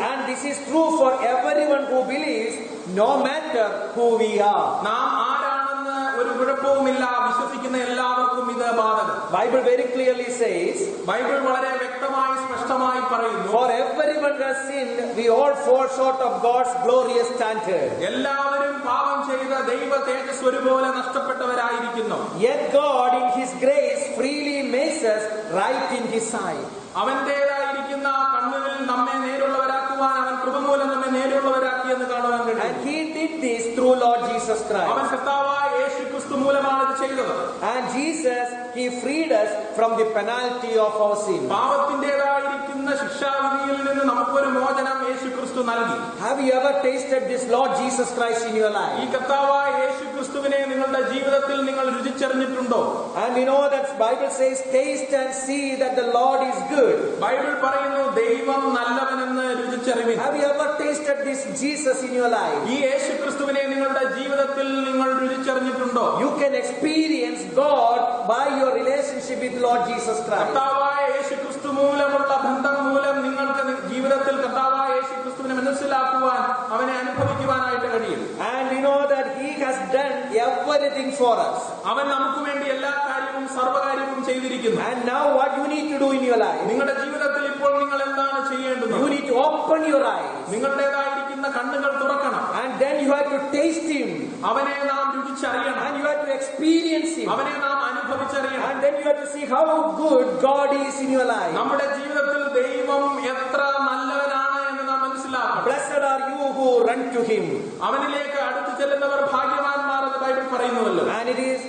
F: And this is true for everyone who believes, no matter who we are.
C: നാം ആരാണെന്ന് ഒരു കുഴപ്പവുമില്ല, വിശ്വസിക്കുന്ന എല്ലാവർക്കും ഇത് ബാധകം.
F: Bible very clearly says,
C: Bible വളരെ വ്യക്തമായി സ്പഷ്ടമായി പറയുന്നു,
F: for everyone has sinned, we all fall short of God's glorious standard.
C: എല്ലാവരും പാപം ചെയ്ത ദൈവ തേജസ് ഒരുപോലെ നഷ്ടപ്പെട്ടവരായിരിക്കുന്നു.
F: Yet God in His grace freely makes us right in His sight.
C: അവന്റേതായിരിക്കുന്ന കണ്ണുകളിൽ നമ്മെ നേരുള്ളവരാക്കുവാൻ അവൻ കൃപമൂലം നമ്മെ നേരുള്ളവരാക്കി എന്ന് കാണുവാൻ കഴിയും.
F: And He did this through Lord Jesus Christ.
C: അവൻ കർത്താവായ യേശുക്രിസ്തു മൂലമാണ് ഇത് ചെയ്തത്.
F: And Jesus, He freed us from the penalty of our sin.
C: പാപത്തിന്റേതായിരിക്കുന്ന
E: ആയിരിക്കുന്ന ശിക്ഷാവിധിയിൽ നിന്ന് നമുക്കൊരു മോചനം യേശു ക്രിസ്തു നൽകി.
F: Have you ever tasted this Lord Jesus Christ in your
E: ഈ
F: life?
E: കർത്താവായ യേശു ക്രിസ്തുവിനെ നിങ്ങളുടെ ജീവിതത്തിൽ നിങ്ങൾ രുചിച്ചറിഞ്ഞിട്ടുണ്ടോ?
F: And we know that Bible says, taste and see that the Lord is good.
E: Bible പറയുന്നു ദൈവം നല്ലവനെന്ന് രുചിച്ചറിവിൻ.
F: Have you ever tasted this Jesus in your life?
E: ഈ യേശു ക്രിസ്തുവിനെ നിങ്ങളുടെ ജീവിതത്തിൽ നിങ്ങൾ രുചിച്ചറിഞ്ഞിട്ടുണ്ടോ?
F: You can experience God by your relationship with Lord Jesus Christ.
E: കർത്താവായ യേശു ക്രിസ്തു മൂലമുള്ള ബന്ധം മൂലം നിങ്ങൾക്ക് ജീവിതത്തിൽ കർത്താവായ യേശു ക്രിസ്തുവിനെ മനസ്സിലാക്കുവാൻ അവനെ അനുഭവിക്കുവാനായിട്ട് കഴിയും.
F: And we know that He has done everything for us.
E: അവൻ നമുക്ക് വേണ്ടി എല്ലാ കാര്യവും സർവ്വകാര്യവും ചെയ്തിരിക്കുന്നു.
F: And now what you need to do in your life?
E: നിങ്ങളുടെ ജീവിതത്തിൽ ഇപ്പോൾ നിങ്ങൾ എന്താണ് ചെയ്യേണ്ടത്?
F: You need to open your eyes.
E: നിങ്ങളുടേതായിരിക്കുന്ന കണ്ണുകൾ തുറക്കണം.
F: And then you have to taste Him.
E: അവനെ നാം രുചിച്ചറിയണം.
F: And you have to experience Him.
E: അവനെ നാം അനുഭവിച്ചറിയണം.
F: And then you have to see how good God is in your life.
E: നമ്മുടെ ജീവിതത്തിൽ ദൈവം എത്ര നല്ലവനാണ് എന്ന് നാം മനസ്സിലാക്കണം.
F: Blessed are you who run to Him.
E: അവനിലേക്ക് അടുത്തു ചെല്ലുന്നവർ ഭാഗ്യവാന്മാർ എന്ന് Bible പറയുന്നുവല്ലോ.
F: And it is,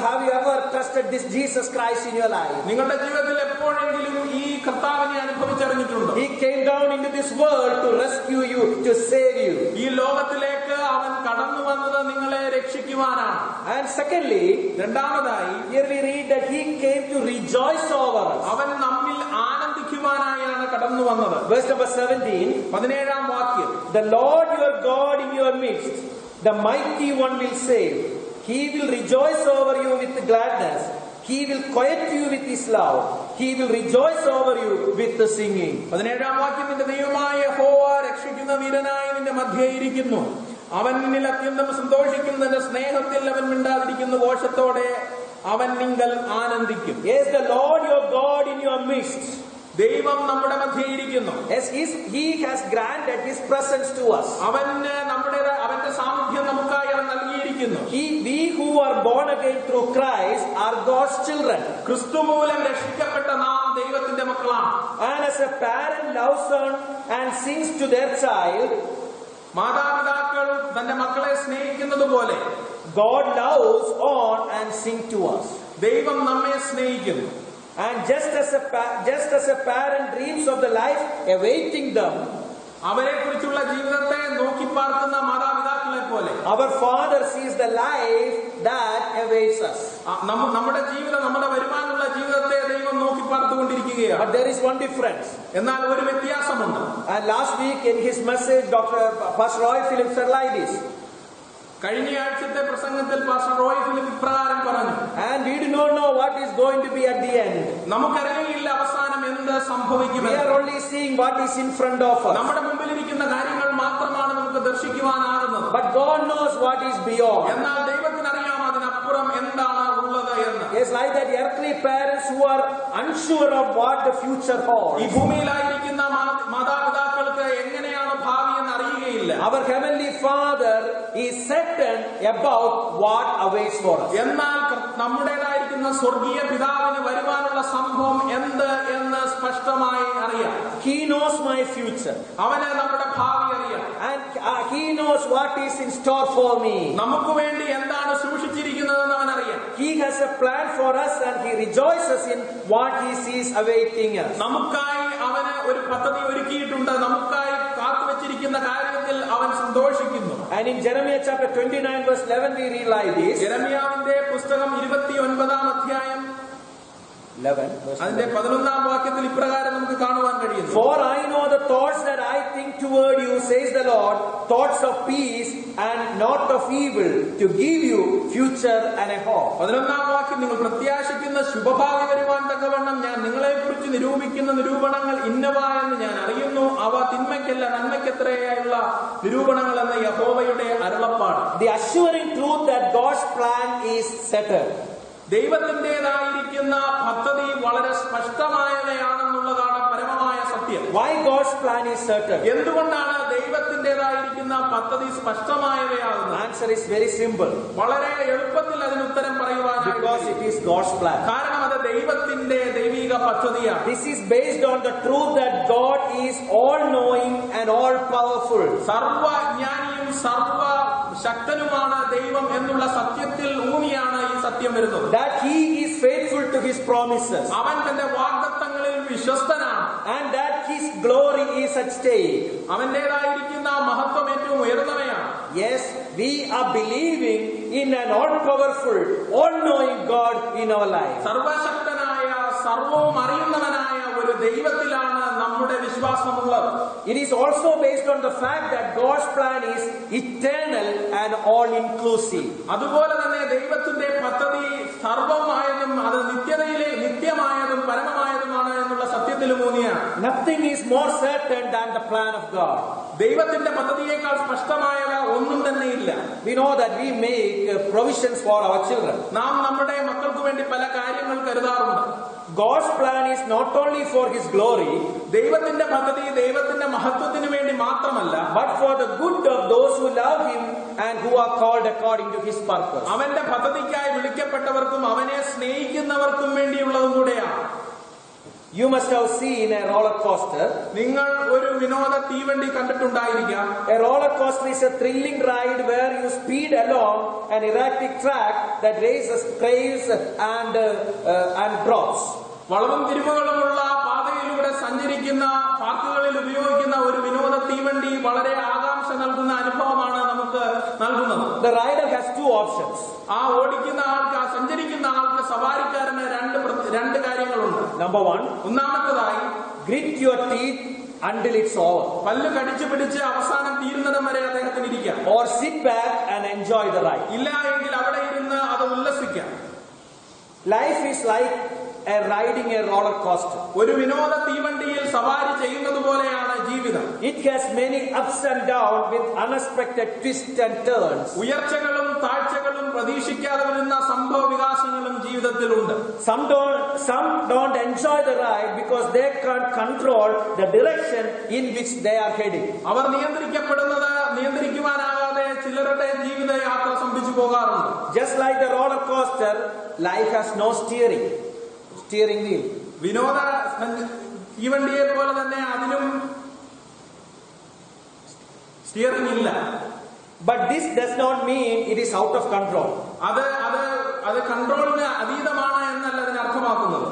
F: have you ever trusted this Jesus Christ in your life?
E: നിങ്ങളുടെ ജീവിതത്തിൽ എപ്പോഴെങ്കിലും ഈ കർത്താവിനെ അനുഭവിച്ചറിഞ്ഞിട്ടുണ്ടോ?
F: He came down into this world to rescue you, to save you.
E: ഈ ലോകത്തിലേക്ക് അവൻ കടന്നു വന്നത് നിങ്ങളെ രക്ഷിക്കുവാനാണ്.
F: And secondly,
E: രണ്ടാമതായി
F: here we read that He came to rejoice over us.
E: അവൻ നമ്മിൽ ആനന്ദിക്കുവാനായാണ് കടന്നു വന്നത്.
F: Verse number 17.
E: 17ാം വാക്യം.
F: The Lord your God in your midst, the mighty one will save. He will rejoice over you with gladness. He will quiet you with His love. He will rejoice over you with the singing.
E: 17ാം വാക്യം. നിന്റെ ദൈവമായ യഹോവ രക്ഷിക്കുന്ന വീരനായി നിന്റെ മധ്യേ ഇരിക്കുന്നു. അവൻ നിന്നിൽ അത്യന്തം സന്തോഷിക്കും. നിന്റെ സ്നേഹത്തിൽ അവൻ മിണ്ടാതിരിക്കുന്ന ഘോഷത്തോടെ അവൻ നിങ്ങൾ ആനന്ദിക്കും.
F: Yes, the Lord your God in your midst.
E: ദൈവം നമ്മുടെ മധ്യേ ഇരിക്കുന്നു.
F: Yes, He has granted His presence to us.
E: അവന്റെ സാന്നിധ്യം നമുക്കായി അവൻ നൽകിയിരിക്കുന്നു.
F: We who are born again through Christ are God's children.
E: ക്രിസ്തു മൂലം രക്ഷിക്കപ്പെട്ട നാം ദൈവത്തിന്റെ മക്കളാണ്.
F: And as a parent loves son and sings to their child,
E: മാതാപിതാക്കൾ തന്റെ മക്കളെ സ്നേഹിക്കുന്നത് പോലെ
F: God loves on and sings to us.
E: ദൈവം നമ്മെ സ്നേഹിക്കുന്നു.
F: And just as a parent dreams of the life awaiting them,
E: അവരെ കുറിച്ചുള്ള ജീവിതത്തെ നോക്കി പാർക്കുന്ന മാതാപിതാക്കളെ പോലെ
F: our Father sees the life that awaits us.
E: നമ്മുടെ ജീവിതം, നമ്മുടെ വരുമാനമുള്ള ജീവിതത്തെ ദൈവം നോക്കി പാർത്തുകൊണ്ടിരിക്കുകയാണ്.
F: But there is one difference.
E: എന്നാൽ ഒരു വ്യത്യാസമുണ്ട്.
F: And last week in his message, Pastor Roy Philip said like this.
E: കഴിഞ്ഞ ആഴ്ചത്തെ പ്രസംഗത്തിൽ പാസ്റ്റർ റോയ് ഫിലിപ്പ് ഇപ്രകാരം പറഞ്ഞു.
F: And we do not know what is going to be at the end.
E: നമുക്കറിയില്ല അവസാനം എന്ത് സംഭവിക്കും.
F: We are only seeing what is in front of us.
E: നമ്മുടെ മുമ്പിലിരിക്കുന്ന കാര്യങ്ങൾ മാത്രമാണ് നമുക്ക് ദർശിക്കുവാനാകുന്നത്.
F: But God knows what is beyond.
E: എന്നാൽ ദൈവത്തിന് അറിയാം അതിനപ്പുറം എന്താണ് ഉള്ളത് എന്ന്.
F: It's like that earthly parents who are unsure of what the future holds.
E: ഈ ഭൂമിയിലായിരിക്കുന്ന മാതാപിതാക്കൾക്ക് എങ്ങനെയാണ് ഭാവി എന്ന് അറിയുകയില്ല.
F: Our heavenly Father is certain about what awaits for us.
E: എന്നാൽ നമ്മുടേതായിരിക്കുന്ന സ്വർഗീയ പിതാവിന് വരുവാനുള്ള സംഭവം എന്ത് എന്ന് സ്പഷ്ടമായി അറിയാം.
F: He knows my future.
E: അവന് നമ്മുടെ ഭാവി അറിയാം.
F: And He knows what is in store for me.
E: നമുക്ക് വേണ്ടി എന്താണ് സൂക്ഷിച്ചിരിക്കുന്നതെന്ന് അവൻ അറിയാം.
F: He has a plan for us and He rejoices in what He sees awaiting us.
E: നമുക്കായി അവന് ഒരു പദ്ധതി ഒരുക്കിയിട്ടുണ്ട്. നമുക്കായി കാത്തുവച്ചിരിക്കുന്ന കാര്യത്തിൽ അവൻ സന്തോഷിക്കുന്നു.
F: And in Jeremiah chapter 29 verse 11 we read like this.
E: യെരമ്യാവിന്റെ പുസ്തകം 29ാം അധ്യായം
F: 11
E: അതിന്റെ 11ാം വാക്യത്തിൽ ഇപ്രകാരം നമുക്ക് കാണുവാൻ കഴിയുന്നു.
F: For I know the thoughts that I think toward you, says the Lord, thoughts of peace and not of evil, to give you future and a hope.
E: 11ാം വാക്യം. നിങ്ങൾ പ്രത്യാശിക്കുന്ന ശുഭഭാവി വരുവാൻ തക്കവണ്ണം ഞാൻ നിങ്ങളെ കുറിച്ച് നിരൂപിക്കുന്ന നിരൂപണങ്ങൾ ഇന്നവ എന്ന് ഞാൻ അറിയുന്നു. അവ തിന്മയ്ക്കല്ല നന്മയ്ക്കത്രയായുള്ള നിരൂപണങ്ങൾ എന്ന യഹോവയുടെ അരുളപ്പാട്.
F: The assuring truth that God's plan is settled.
E: ദൈവത്തിന്റേതായിരിക്കുന്ന പദ്ധതി വളരെ സ്പഷ്ടമായവയാണെന്നുള്ളതാണ് പരമമായ സത്യം.
F: Why God's plan is certain?
E: എന്തുകൊണ്ടാണ് ദൈവത്തിന്റേതായിരിക്കുന്ന പദ്ധതി സ്പഷ്ടമായവയാകുന്നത്?
F: Answer is very simple.
E: വളരെ എളുപ്പത്തിൽ അതിന് ഉത്തരം പറയുവാനായിട്ട്.
F: Because it is God's plan.
E: കാരണം അത് ദൈവത്തിന്റെ ദൈവിക പദ്ധതിയാണ്.
F: This is based on the truth that God is all-knowing and all-powerful.
E: സർവജ്ഞാനിയും സർവശക്തനുമാണ് ദൈവം എന്നുള്ള സത്യത്തിൽ ഊന്നിയാണ് ഈ സത്യം വരുന്നത്.
F: That He is faithful to His promises.
E: അവൻ തന്റെ വാഗ്ദത്തങ്ങളിൽ
G: വിശ്വസ്തനാണ്.
F: and that his glory is at stake.
G: അവന്റേതായിരിക്കുന്ന മഹത്വം ഏറ്റവും ഉയർന്നവയാണ്.
F: Yes, we are believing in an all-powerful, all-knowing God in our life.
G: സർവശക്തനായ സർവവും അറിയുന്നവനായ ഒരു ദൈവത്തിലാണ് നമ്മുടെ വിശ്വാസമുള്ളത്.
F: It is also based on the fact that God's plan is eternal and all-inclusive.
G: അതുപോലെ തന്നെ ദൈവത്തിന്റെ പദ്ധതി സർവമായതും അത് നിത്യമായതും പരമമായതുമാണ് എന്നുള്ള സത്യത്തിലുമൂന്നിയാണ്.
F: Nothing is more certain than the plan of God.
G: ദൈവത്തിന്റെ പദ്ധതിയേക്കാൾ സ്പഷ്ടമായവ ഒന്നും തന്നെ ഇല്ല.
F: We know that we make provisions for our children.
G: നാം നമ്മുടെ മക്കൾക്ക് വേണ്ടി പല കാര്യങ്ങൾ കരുതാറുണ്ട്.
F: God's plan is not only for His glory,
G: ദൈവത്തിന്റെ പദ്ധതി ദൈവത്തിന്റെ മഹത്വത്തിന് വേണ്ടി മാത്രമല്ല,
F: but for the good of those who love Him and who are called according to His purpose.
G: അവന്റെ പദ്ധതിക്കായി വിളിക്കപ്പെട്ടവർക്കും അവനെ സ്നേഹിക്കുന്നവർക്കും വേണ്ടിയുള്ളതും കൂടെയാണ്.
F: You must have seen a roller coaster.
G: നിങ്ങൾ ഒരു വിനോദ തീവണ്ടി കണ്ടിട്ടുണ്ടായിരിക്കാം.
F: A roller coaster is a thrilling ride where you speed along an erratic track that raises, craves and drops.
G: വളവും തിരിവുകളുമുള്ള പാതയിലൂടെ സഞ്ചരിക്കുന്ന പാർക്കുകളിൽ ഉപയോഗിക്കുന്ന ഒരു വിനോദ തീവണ്ടി വളരെ ആകാംക്ഷ നൽകുന്ന അനുഭവമാണ് നമുക്ക് നൽകുന്നത്.
F: The rider has two options.
G: ആ ഓടിക്കുന്ന ആൾക്ക്, ആ സഞ്ചരിക്കുന്ന ആൾക്ക്, സവാരിക്കാരന് രണ്ട് കാര്യങ്ങളുണ്ട്.
F: Number one,
G: ഒന്നാമത്തേതായി
F: grit your teeth until it's over.
G: പല്ല് കടിച്ചു പിടിച്ച് അവസാനം തീരുന്നിടം വരെ അദ്ദേഹത്തിന് ഇരിക്കാം.
F: Or sit back and enjoy the ride.
G: ഇല്ല എങ്കിൽ അവിടെ ഇരുന്ന് അത് ഉല്ലസിക്കാം.
F: Life is like riding a roller coaster.
G: ഒരു വിനോദ തീവണ്ടിയിൽ സവാരി ചെയ്യുന്നത് പോലെയാണ് ജീവിതം.
F: It has many ups and downs with unexpected twists and turns.
G: ഉയർച്ചകളും താഴ്ചകളും പ്രതീക്ഷിക്കാതെ വരുന്ന സംഭവ വികാസങ്ങളും ജീവിതത്തിലുണ്ട്.
F: Some don't enjoy the ride because they can't control the direction in which they are heading.
G: അവർ നിയന്ത്രിക്കുവാനാകാതെ ചിലരുടെ ജീവിത യാത്ര സംഭവിച്ചു പോകാറുണ്ട്.
F: Just like the roller coaster, life has no steering wheel.
G: വിനോദ തീവണ്ടിയെ പോലെ തന്നെ അതിനും സ്റ്റിയറിംഗ് ഇല്ല.
F: But this does not mean it is out of control.
G: അത് കൺട്രോളിന് അതീതമാണ് എന്നല്ല അതിന് അർത്ഥമാക്കുന്നത്.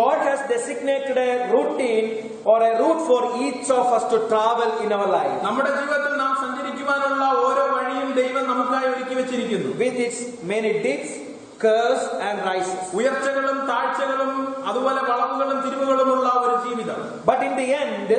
F: God has designated a routine or a route for each of us to travel in our life.
G: നമ്മുടെ ജീവിതത്തിൽ നാം സഞ്ചരിക്കുവാനുള്ള ഓരോ വഴിയും ദൈവം നമുക്കായി ഒരുക്കി വെച്ചിരിക്കുന്നു.
F: With its many dips, curves and rises.
G: ഉയർച്ചകളും താഴ്ചകളും അതുപോലെ വളവുകളും തിരിവുകളുമുള്ള ഒരു ജീവിതം.
F: But in the end,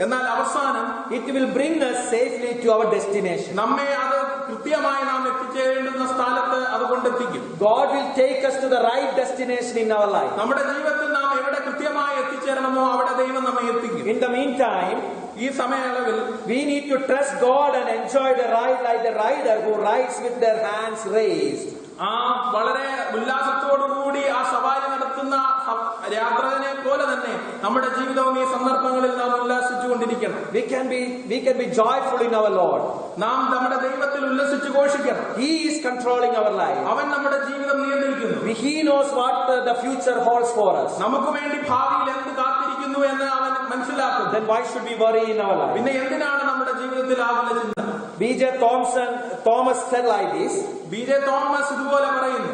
G: എന്നാൽ അവസാനം
F: it will bring us safely to our destination.
G: നമ്മെ അത് കൃത്യമായി നാം എത്തിച്ചേരേണ്ടുന്ന സ്ഥലത്ത് അത് കൊണ്ടെത്തിക്കും.
F: God will take us to the right destination in our life.
G: നമ്മുടെ ജീവിതത്തിൽ നാം എവിടെ കൃത്യമായി എത്തിച്ചേരണമോ അവിടെ ദൈവം നമ്മെ എത്തിക്കും.
F: In the meantime,
G: ഈ സമയയളവിൽ
F: we need to trust God and enjoy the ride like the rider who rides with their hands raised.
G: ആ വളരെ ഉല്ലാസത്തോടുകൂടി ആ സവാരി നടത്തുന്ന യാത്രനെ പോലെ തന്നെ നമ്മുടെ ജീവിതവും ഈ സന്ദർഭങ്ങളിൽ നാം ഉല്ലാസിച്ചുകൊണ്ടിരിക്കണം.
F: We can be joyful in our Lord.
G: നാം നമ്മുടെ ദൈവത്തിൽ ഉല്ലസിച്ചു ഘോഷിക്കണം.
F: He is controlling our life.
G: അവൻ നമ്മുടെ ജീവിതം നിയന്ത്രിക്കുന്നു.
F: He knows what the future holds for us.
G: നമുക്ക് വേണ്ടി ഭാവിയിൽ എന്ത് കാത്തിരിക്കുന്നു എന്ന് അവൻ മനസ്സിലാക്കുന്നു.
F: Then why should we worry in our life?
G: പിന്നെ എന്തിനാണ് നമ്മുടെ ജീവിതത്തിൽ ആകുല ചിന്ത?
F: B.J. Thomas said like this.
G: B.J. Thomas ഇതുപോലെ പറയുന്നു,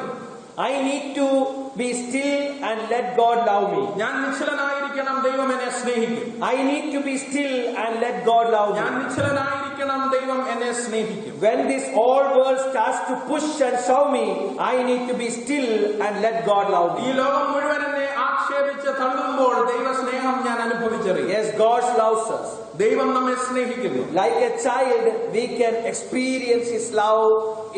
F: I need to be still and let God love me.
G: ഞാൻ നിശ്ചലനായിരിക്കണം, ദൈവം എന്നെ സ്നേഹിക്കും.
F: I need to be still and let God love me.
G: ഞാൻ നിശ്ചലനായിരിക്കണം, ദൈവം എന്നെ സ്നേഹിക്കും.
F: When this old world starts to push and shove me, I need to be still and let God love
G: ഈ
F: me.
G: ലോകം മുഴുവൻ എന്നെ ആക്ഷേപിച്ച് തള്ളുമ്പോൾ ദൈവ സ്നേഹം ഞാൻ അനുഭവിച്ചറിയും.
F: Yes, God loves us.
G: ദൈവം നമ്മെ സ്നേഹിക്കുന്നു.
F: Like a child, we can experience His love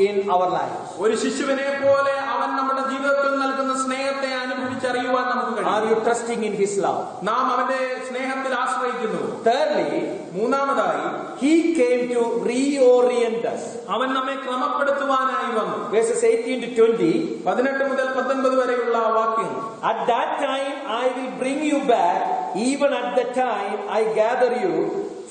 F: in our lives.
G: ഒരു ശിശുവിനെ പോലെ അവൻ നമ്മുടെ ജീവിതത്തിൽ നൽകുന്ന സ്നേഹത്തെ അനുഭവിച്ചറിയുവാൻ നമുക്ക്
F: Are
G: കഴിയും.
F: you trusting in His love?
G: നാം അവന്റെ സ്നേഹത്തിൽ ആശ്രയിക്കുന്നു.
F: Thirdly,
G: മൂന്നാമതായി
F: He came to reorient us.
G: അവൻ നമ്മെ ക്രമപ്പെടുത്തുവാനായി വന്നു.
F: Verses 18 to 20.
G: 18 മുതൽ 19 വരെയുള്ള വാക്യങ്ങൾ.
F: At that time I will bring you back, even at the time I gather you,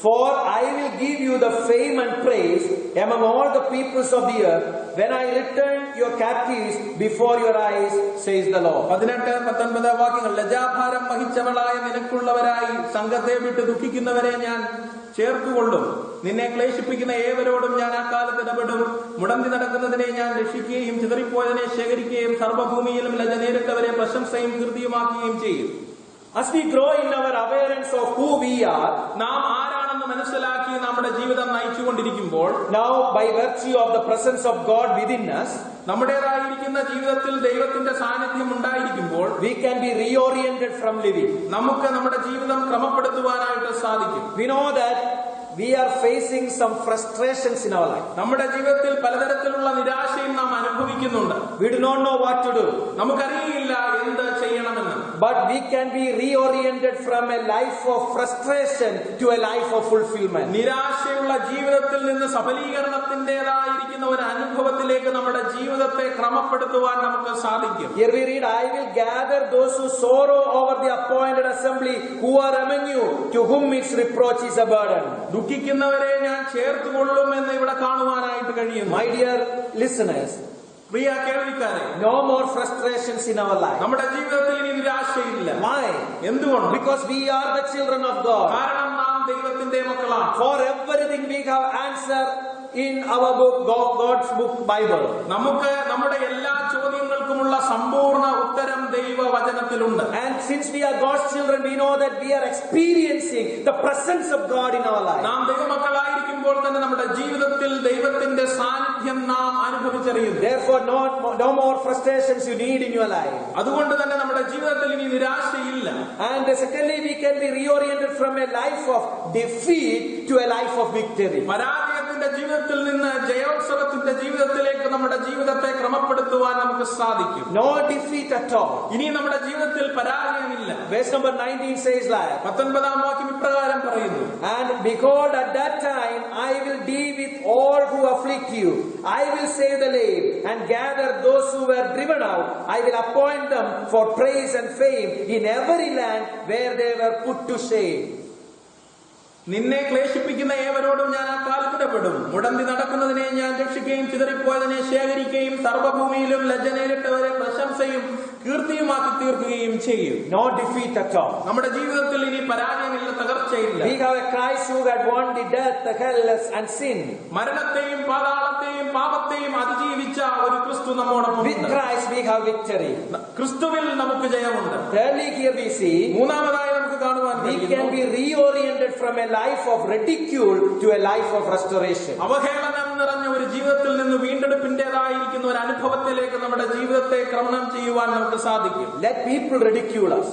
F: for I will give you the fame and praise among all the peoples of the earth, when I return your captives before your eyes, says the Lord.
G: 18-19 വാക്യങ്ങൾ. ലജ്ജാഭാരം വഹിച്ചവളായ നിനക്കുള്ളവരായി സംഘത്തെ വിട്ട് ദുഃഖിക്കുന്നവരെ ഞാൻ ചേർത്തുകൊള്ളും. നിന്നെ ക്ലേശിപ്പിക്കുന്ന ഏവരോടും ഞാൻ ആ കാലത്ത് ഇടപെടും. മുടന്തി നടക്കുന്നതിനെ ഞാൻ രക്ഷിക്കുകയും ചിതറിപ്പോയതിനെ ശേഖരിക്കുകയും സർവ്വഭൂമിയിലും ലജ്ജ നേരിട്ടവരെ പ്രശംസയും കീർത്തിയുമാക്കുകയും ചെയ്യും.
F: As we grow in our awareness of who we are,
G: നാം ആരാണെന്ന് മനസ്സിലാക്കി നമ്മുടെ ജീവിതം നയിച്ചുകൊണ്ടിരിക്കുമ്പോൾ,
F: now by virtue of the presence of God within us,
G: നമ്മുടേതായിരിക്കുന്ന ജീവിതത്തിൽ ദൈവത്തിന്റെ സാന്നിധ്യം ഉണ്ടായിരിക്കുമ്പോൾ,
F: we can be reoriented from living.
G: നമുക്ക് നമ്മുടെ ജീവിതം ക്രമപ്പെടുത്തുവാനായിട്ട് സാധിക്കും.
F: We know that we are facing some frustrations in our life.
G: നമ്മുടെ ജീവിതത്തിൽ പലതരത്തിലുള്ള നിരാശയും നാം അനുഭവിക്കുന്നുണ്ട്.
F: We do not know what to do.
G: നമുക്കറിയില്ല എന്ത് ചെയ്യണമെന്ന്.
F: But we can be reoriented from a life of frustration to a life of fulfillment.
G: നിരാശയുള്ള ജീവിതത്തിൽ നിന്ന് സഫലീകരണത്തിന്റേതായിരിക്കുന്ന ഒരു അനുഭവത്തിലേക്ക് നമ്മുടെ ജീവിതത്തെ ക്രമപ്പെടുത്തുവാൻ നമുക്ക് സാധിക്കും.
F: Here we read, I will gather those who sorrow over the appointed assembly, who are among you, to whom its reproach is a burden.
G: ദുഃഖിക്കുന്നവരെ ഞാൻ ചേർത്തുകൊള്ളും എന്ന് ഇവിടെ കാണുവാനായിട്ട് കഴിയുന്നു.
F: My dear listeners,
G: Priya കേൾവിക്കാരെ,
F: no more frustrations in our life.
G: നമ്മുടെ ജീവിതത്തിൽ ഇനി നിരാശയില്ല.
F: Why?
G: എന്തുകൊണ്ട്?
F: Because we are the children of God.
G: കാരണം നാം ദൈവത്തിന്റെ മക്കളാണ്.
F: For everything we have answer in our book, God's book, Bible.
G: നമുക്ക് നമ്മുടെ എല്ലാ ചോദ്യങ്ങൾക്കുമുള്ള സമ്പൂർണ്ണ ഉത്തരം ദൈവവചനത്തിലുണ്ട്.
F: And since we are God's children, we know that we are experiencing the presence of God in our life.
G: നാം ദൈവമക്കളായിരിക്കുമ്പോൾ തന്നെ നമ്മുടെ ജീവിതത്തിൽ ദൈവത്തിന്റെ സാന്നിധ്യം നാം അനുഭവിച്ചറിയുന്നു.
F: Therefore, no more frustrations you need in your life.
G: അതുകൊണ്ട് തന്നെ നമ്മുടെ ജീവിതത്തിൽ ഇനി നിരാശയില്ല.
F: And secondly, we can be reoriented from a life of defeat to a life of victory.
G: പരാജയത്തിന്റെ ജീവിതത്തിൽ നിന്ന് ജയോത്സവത്തിന്റെ ജീവിതത്തിലേക്ക് നമ്മുടെ ജീവിതത്തെ ക്രമപ്പെടുത്തുവാൻ നമുക്ക് സാധിക്കും.
F: No defeat at all.
G: ഇനി നമ്മുടെ ജീവിതത്തിൽ പരാജയമില്ല.
F: Verse number 19 says like,
G: 19-ാം വാക്യം ഇപ്രകാരം പറയുന്നു,
F: and behold, at that time I will deal with all who afflict you. I will save the lame and gather those who were driven out. I will appoint them for praise and fame in every land where they were put to shame.
G: നിന്നെ ക്ലേശിപ്പിക്കുന്ന ഏവരോടും ഞാൻ ആ കാലത്തിടപെടും. മുടന്തി നടക്കുന്നതിനെ ഞാൻ രക്ഷിക്കുകയും ചിതറിപ്പോയതിനെ ശേഖരിക്കുകയും സർവ്വഭൂമിയിലും ലജ്ജ നേരിട്ടവരെ പ്രശംസയും കീർത്തിയുമാക്കി തീർക്കുകയും ചെയ്യും.
F: No defeat at all.
G: നമ്മുടെ ജീവിതത്തിൽ ഇനി പരാജയമില്ല, തകർച്ചയില്ല.
F: We have a Christ who had won the death, the hell and sin.
G: മരണത്തെയും പാതാളത്തെയും പാപത്തെയും അതിജീവിച്ച ഒരു ക്രിസ്തു നമ്മോടൊപ്പം.
F: With Christ we have victory.
G: ക്രിസ്തുവിൽ നമുക്ക് ജയമുണ്ട്.
F: Thirdly, here we see,
G: മൂന്നാമതായി നമുക്ക് കാണുവാൻ
F: we can be reoriented from a life of ridicule to a life of restoration.
G: അവഹേളനം നിറഞ്ഞ ഒരു ജീവിതത്തിൽ നിന്ന് വീണ്ടെടുപ്പിന്റേതായിരിക്കുന്ന ഒരു അനുഭവത്തിലേക്ക് നമ്മുടെ ജീവിതത്തെ ക്രമണം ചെയ്യുവാൻ നമുക്ക് സാധിക്കും.
F: Let people ridicule us.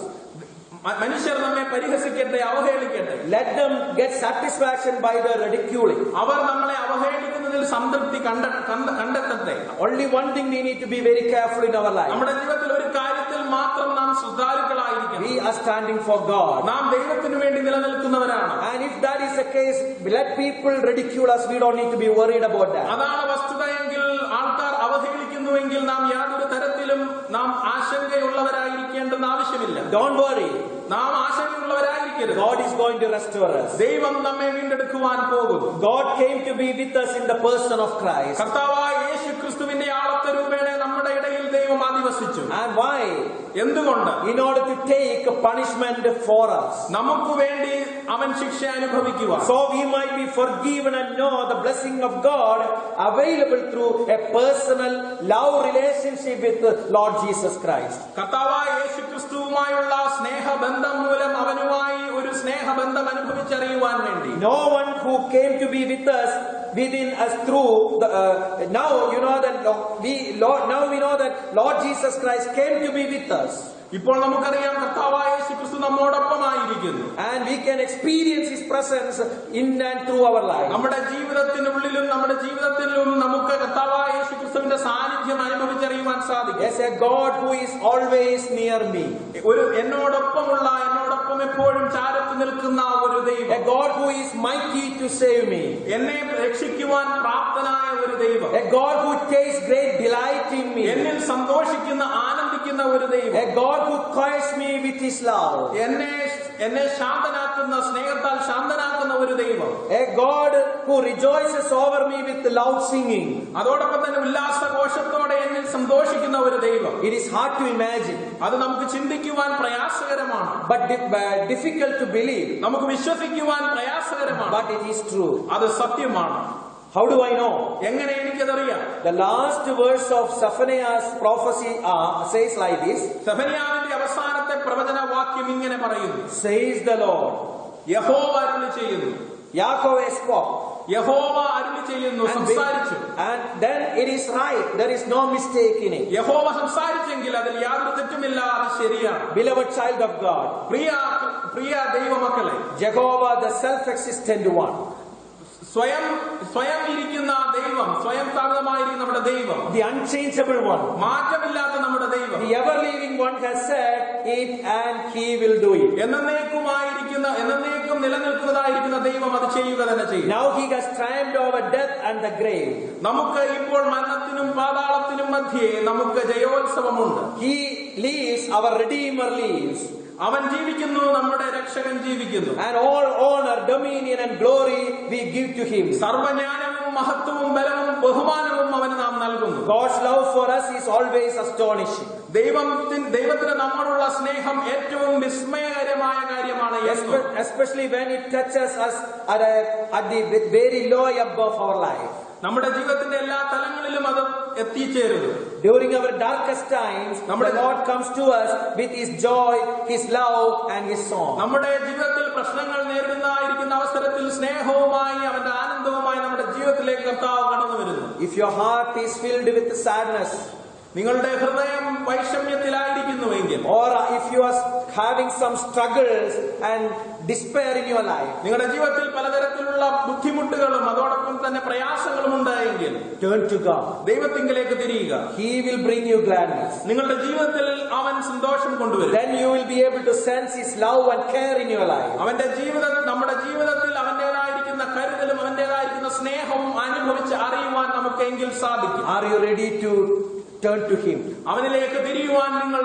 G: മനുഷ്യർ നമ്മെ പരിഹസിക്കട്ടെ, അവഹേളിക്കട്ടെ.
F: Let them get satisfaction by the ridiculing.
G: അവർ നമ്മളെ അവഹേളിക്കുന്നതിൽ സംതൃപ്തി കണ്ടെത്തട്ടെ.
F: Only one thing we need to be very careful in our life.
G: നമ്മുടെ ജീവിതത്തിൽ ഒരു കാര്യത്തിൽ മാത്രം നാം ശ്രദ്ധാലുക്കളായിരിക്കണം.
F: We are standing for God.
G: നാം ദൈവത്തിനു വേണ്ടി നിലനിൽക്കുന്നവരാണ്.
F: And if that is the case, let people ridicule us. We don't need to be worried about that.
G: അതാണ് വസ്തുതയെങ്കിൽ, ആൾക്കാർ അവഹേളിക്കുന്നുവെങ്കിൽ നാം യാതൊരു തരത്തിലും നാം ആശങ്കയുള്ളവരായിരിക്കേണ്ടെന്ന് ആവശ്യമില്ല.
F: Don't worry.
G: നാം ആശങ്കയുള്ളവരായിരിക്കരുത്.
F: God is going to restore us.
G: ദൈവം നമ്മെ വീണ്ടെടുക്കുവാൻ പോകുന്നു.
F: God came to be with us in the person of Christ.
G: കർത്താവായ യേശു ക്രിസ്തുവിന്റെ ആളത്വ രൂപേണ നമ്മുടെ ഇടയിൽ ദൈവം അധിവസിച്ചു.
F: And why?
G: എന്തുകൊണ്ട്?
F: In order to take punishment for us.
G: നമുക്ക് വേണ്ടി അവൻ ശിക്ഷ അനുഭവിക്കുക.
F: So we might be forgiven and know the blessing of God available through a personal love relationship with the Lord Jesus Christ.
G: കർത്താവായ യേശു ക്രിസ്തുവുമായുള്ള സ്നേഹബന്ധം മൂലം അവനുമായി ഒരു സ്നേഹബന്ധം അനുഭവിച്ചറിയുവാൻ വേണ്ടി.
F: No one who came to be with us within us through the, now we know that Lord Jesus Christ came to be with us.
G: ഇപ്പോൾ നമുക്കറിയാം കർത്താവായ യേശു ക്രിസ്തു നമ്മോടൊപ്പമായിരിക്കുന്നു.
F: And we can experience His presence in and through our life.
G: നമ്മുടെ ജീവിതത്തിനുള്ളിലും നമ്മുടെ ജീവിതത്തിലും നമുക്ക് കർത്താവായ യേശു ക്രിസ്തുവിന്റെ സാന്നിധ്യം അനുഭവിച്ചറിയുവാൻ സാധിക്കും.
F: As a God who is always near me.
G: ഒരു എന്നോടൊപ്പം എപ്പോഴും ചാരത്ത് നിൽക്കുന്ന ഒരു ദൈവം.
F: A God who is mighty to save me.
G: എന്നെ രക്ഷിക്കുവാൻ പ്രാപ്തനായ ഒരു ദൈവം.
F: A God who takes great delight in me.
G: എന്നിൽ സന്തോഷിക്കുന്ന ആനന്ദിക്കുന്ന ഒരു ദൈവം.
F: A God who quiets me with His love.
G: എന്നെ ശാന്തനാക്കുന്ന, സ്നേഹത്താൽ ശാന്തനാക്കുന്ന ഒരു ദൈവം.
F: A God who rejoices over me with loud singing.
G: അതോടൊപ്പം തന്നെ ഉല്ലാസഘോഷത്തോടെ എന്നിൽ സന്തോഷിക്കുന്ന ഒരു ദൈവം.
F: It is hard to imagine.
G: അത് നമുക്ക് ചിന്തിക്കുവാൻ പ്രയാസകരമാണ്.
F: But difficult to believe.
G: നമുക്ക് വിശ്വസിക്കുവാൻ പ്രയാസകരമാണ്.
F: But it is true.
G: അത് സത്യമാണ്.
F: How do I know?
G: എങ്ങനെ എനിക്കതറിയാം?
F: The last verse of Zephaniah's prophecy says like this.
G: സെഫനിയാവിന്റെ അവസാനത്തെ പ്രവചന വാക്യം വാക്യം ഇങ്ങനെ പറയുന്നു,
F: Says the Lord.
G: യഹോവ അരുളി ചെയ്യുന്നു.
F: Yahweh spoke.
G: യഹോവ അരുളി ചെയ്യുന്നു, സംസാരിച്ചു.
F: And then it is right. There is no mistake in it.
G: യഹോവ സംസാരിച്ചെങ്കിൽ അതിൽ യാതൊരു തെറ്റുമില്ല, അത് ശരിയാണ്.
F: Beloved child of God,
G: പ്രിയ ദൈവമക്കളെ,
F: Jehovah, the self-existent one,
G: സ്വയം ഇരിക്കുന്ന ദൈവം, സ്വയം സ്ഥാപിതമായിരിക്കുന്ന നമ്മുടെ ദൈവം,
F: the unchangeable one,
G: മാറ്റമില്ലാത്ത നമ്മുടെ ദൈവം,
F: the ever-living one has said it and he will do it.
G: എന്നേക്കും നിലനിൽക്കുന്നതായിരിക്കുന്ന ദൈവം അത് ചെയ്യുക തന്നെ ചെയ്യും.
F: Now he has triumphed over death and the grave.
G: നമുക്ക് ഇപ്പോൾ മരണത്തിനും പാതാളത്തിനും മധ്യേ നമുക്ക് ജയോത്സവമുണ്ട്.
F: He lives, our Redeemer lives.
G: അവൻ ജീവിക്കുന്നു, നമ്മുടെ രക്ഷകൻ ജീവിക്കുന്നു.
F: And all honor, dominion and glory we give to him.
G: സർവ്വജ്ഞാനവും മഹത്വവും ബലവും ബഹുമാനവും അവന് നാം നൽകുന്നു.
F: God's love for us is always astonishing.
G: ദൈവത്തിന് നമ്മോടുള്ള സ്നേഹം ഏറ്റവും വിസ്മയകരമായ കാര്യമാണ്.
F: Especially when it touches us at the very low ebb of our life.
G: നമ്മുടെ ജീവിതത്തിന്റെ എല്ലാ തലങ്ങളിലും അത് എത്തിച്ചേരുന്നു.
F: During our darkest times, the Lord comes to us with his joy, his love and his song.
G: നമ്മുടെ ജീവിതത്തിൽ പ്രശ്നങ്ങൾ നേരിടുന്നതായിരിക്കുന്ന അവസരത്തിൽ സ്നേഹവുമായി അവന്റെ ആനന്ദവുമായി നമ്മുടെ ജീവിതത്തിലേക്ക് കർത്താവ് കടന്നു വരുന്നു.
F: If your heart is filled with sadness,
G: നിങ്ങളുടെ ഹൃദയം വൈഷമ്യത്തിലായിരിക്കുന്നുവെങ്കിൽ,
F: or if you are having some struggles and despair in your life,
G: നിങ്ങളുടെ ജീവിതത്തിൽ പലതരത്തിലുള്ള ബുദ്ധിമുട്ടുകളും അതോടൊപ്പം തന്നെ പ്രയാസങ്ങളും ഉണ്ടായെങ്കിൽ,
F: turn to God.
G: ദൈവത്തിങ്കിലേക്ക് തിരിയുക.
F: He will bring you gladness.
G: നിങ്ങളുടെ ജീവിതത്തിൽ അവൻ സന്തോഷം കൊണ്ടുവരും.
F: Then you will be able to sense his love and care in your life.
G: നമ്മുടെ ജീവിതത്തിൽ അവന്റേതായിരിക്കുന്ന കരുതലും അവന്റേതായിരിക്കുന്ന സ്നേഹവും അനുഭവിച്ച് അറിയുവാൻ നമുക്ക് എങ്കിൽ സാധിക്കും.
F: Are you ready to turn to him?
G: അവനിലേക്ക് തിരിയുവാൻ നിങ്ങൾ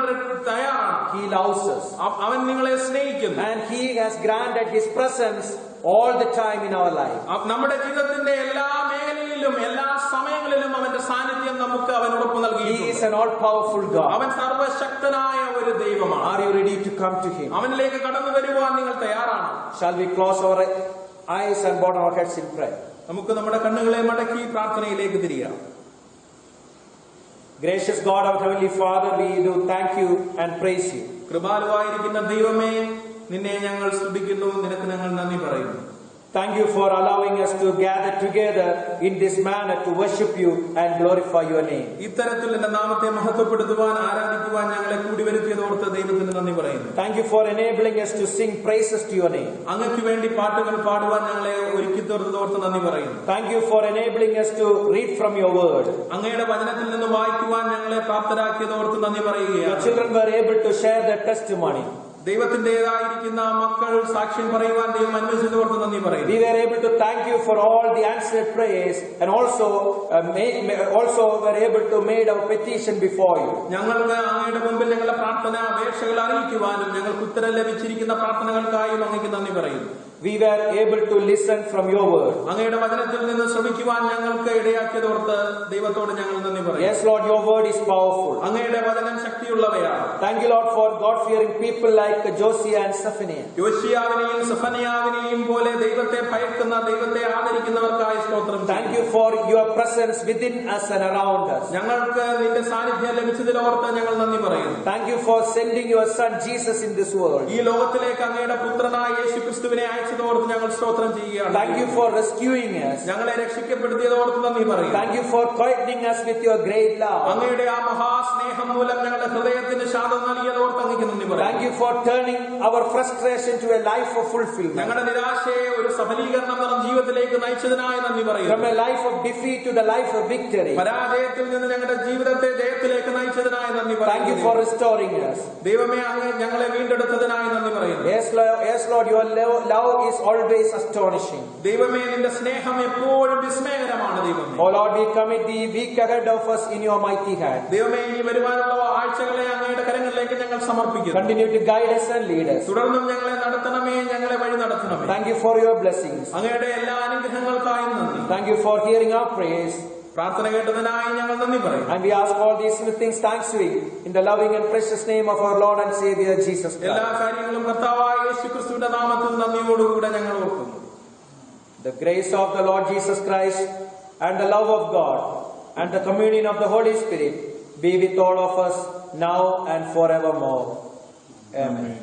G: തയ്യാറാണ്.
F: He loves us.
G: അവൻ നിങ്ങളെ സ്നേഹിക്കുന്നു.
F: And he has granted his presence all the time in our life.
G: നമ്മുടെ ജീവിതത്തിന്റെ എല്ലാ മേഖലയിലും എല്ലാ സമയങ്ങളിലും അവന്റെ സാന്നിധ്യം നമുക്ക് അവൻ ഉറപ്പ് നൽകിയിട്ടുണ്ട്.
F: He is an all-powerful God.
G: അവൻ സർവശക്തനായ ഒരു ദൈവമാണ്.
F: Are you ready to come to him?
G: അവനിലേക്ക് കടന്നു വരുവാൻ നിങ്ങൾ തയ്യാറാണ്.
F: Shall we close our eyes and bow our heads in prayer?
G: നമുക്ക് നമ്മുടെ കണ്ണുകളെ മടക്കി പ്രാർത്ഥനയിലേക്ക് തിരിയാം.
F: Gracious God, our Heavenly Father, we do thank you and praise you.
G: കൃപാലുവായിരിക്കുന്ന ദൈവമേ, നിന്നെ ഞങ്ങൾ സ്തുതിക്കുന്നു, നിനക്ക് ഞങ്ങൾ നന്ദി പറയുന്നു.
F: Thank you for allowing us to gather together in this manner to worship you and glorify your name.
G: ഇത്തരത്തിൽ എന്റെ നാമത്തെ മഹത്വപ്പെടുത്തുവാൻ ആരാധിക്കുവാൻ ഞങ്ങളെ കൂടി വരുത്തിയതോർത്ത് ദൈവത്തിന് നന്ദി പറയുന്നു.
F: Thank you for enabling us to sing praises to your name.
G: അങ്ങയ്ക്ക് വേണ്ടി പാട്ടുകൾ പാടുവാൻ ഞങ്ങളെ ഒരുക്കി തീർത്തതോർത്ത് നന്ദി പറയുന്നു.
F: Thank you for enabling us to read from your word.
G: അങ്ങയുടെ വചനത്തിൽ നിന്ന് വായിക്കുവാൻ ഞങ്ങളെ പ്രാപ്തരാക്കിയതോർത്ത് നന്ദി പറയുകയാണ്.
F: Your children were able to share their testimony.
G: ദൈവത്തിന്റേതായിരിക്കുന്ന മക്കൾ സാക്ഷ്യം പറയുവാൻ ദൈവം അനുവദിച്ചതോർത്ത് നന്ദി പറയുന്നു.
F: We were able to thank you for all the answered prayers and also were able to make our petition before you.
G: ഞങ്ങൾക്ക് അങ്ങയുടെ മുമ്പിൽ ഞങ്ങളുടെ പ്രാർത്ഥന അപേക്ഷകൾ അറിയിക്കുവാനും ഞങ്ങൾക്ക് ഉത്തരം ലഭിച്ചിരിക്കുന്ന പ്രാർത്ഥനകൾക്കായും അങ്ങേക്ക് നന്ദി പറയുന്നു.
F: We were able to listen from your word.
G: അങ്ങയുടെ വചനത്തിൽ നിന്ന് ശ്രമിക്കുവാൻ ഞങ്ങൾക്ക് ഇടയാക്കിയതോർത്ത് ദൈവത്തോട് ഞങ്ങൾ നന്ദി പറയുന്നു.
F: Yes, Lord, your word is powerful.
G: അങ്ങയുടെ വചനം ശക്തിയുള്ളവയാണ്.
F: Thank you, Lord, for God-fearing people like Josiah and Zephaniah.
G: യോശിയാവിനെയും സെഫനിയാവിനെയും പോലെ ദൈവത്തെ ഭയക്കുന്ന ദൈവത്തെ ആദരിക്കുന്നവർക്കായി സ്തോത്രം.
F: Thank you for your presence within us and around us.
G: ഞങ്ങൾക്ക് നിന്റെ സാന്നിധ്യം ലഭിച്ചതിലോർത്ത് ഞങ്ങൾ നന്ദി പറയുന്നു.
F: Thank you for sending your son Jesus in this world.
G: ഈ ലോകത്തിലേക്ക് അങ്ങയുടെ പുത്രനായ യേശുക്രിസ്തുവിനെ അയച്ചതോർത്ത് ഞങ്ങൾ സ്തോത്രം ചെയ്യുകയാണ്.
F: Thank you for rescuing us.
G: ഞങ്ങളെ രക്ഷിക്കപ്പെടുത്തിയതോർത്ത് നന്ദി പറയുന്നു.
F: Thank you for quietening us with your great love.
G: അങ്ങയുടെ ആ മഹാസ്നേഹം മൂലം ഞങ്ങളുടെ ഹൃദയത്തിന് ശാന്തം നൽകിയതോർത്ത് അങ്ങേക്ക് നന്ദി പറയുന്നു.
F: Thank you for turning our frustration to a life of fulfillment.
G: ഞങ്ങളുടെ നിരാശയെ ഒരു സഫലീകരണം നിറഞ്ഞ ജീവിതത്തിലേക്ക് നയിച്ചതിനായി നന്ദി പറയുന്നു.
F: From a life of defeat to the life of victory.
G: പരാജയത്തിൽ നിന്ന് ഞങ്ങളുടെ ജീവിതത്തെ ജയത്തിലേക്ക് നയിച്ചതിനായി നന്ദി പറയുന്നു.
F: Thank you for restoring us.
G: ദൈവമേ, അങ്ങ് ഞങ്ങളെ വീണ്ടെടുത്തതിനായി നന്ദി പറയുന്നു.
F: Yes, Lord, your love is always astonishing.
G: ദൈവമേ, നിന്റെ സ്നേഹം എപ്പോഴും വിസ്മയകരമാണ്. ദൈവമേ,
F: Oh Lord, we commit the week ahead of us in your mighty hand.
G: ദൈവമേ, ഇനി വരുവാനുള്ള ആഴ്ചകളെ അങ്ങയുടെ കരങ്ങളിലേക്ക് ഞങ്ങൾ സമർപ്പിക്കുന്നു.
F: Continue to guide us and lead us.
G: തുടർന്നും ഞങ്ങളെ നടത്തണമേ, ഞങ്ങളെ വഴി നടത്തണമേ.
F: Thank you for your blessings.
G: അങ്ങയുടെ എല്ലാ അനുഗ്രഹങ്ങൾക്കായും നന്ദി.
F: Thank you for hearing our prayers.
G: പ്രാർത്ഥന കേട്ടതിനായി ഞങ്ങൾ നന്ദി പറയും.
F: And we ask all these things thanksgiving in the loving and precious name of our Lord and Savior Jesus Christ.
G: എല്ലാ കാര്യങ്ങളും കർത്താവായ യേശുക്രിസ്തുവിന്റെ നാമത്തിൽ നന്ദിയോടുകൂടെ ഞങ്ങൾ ഓർക്കുന്നു.
F: The grace of the Lord Jesus Christ and the love of God and the communion of the Holy Spirit be with all of us now and forevermore. Amen.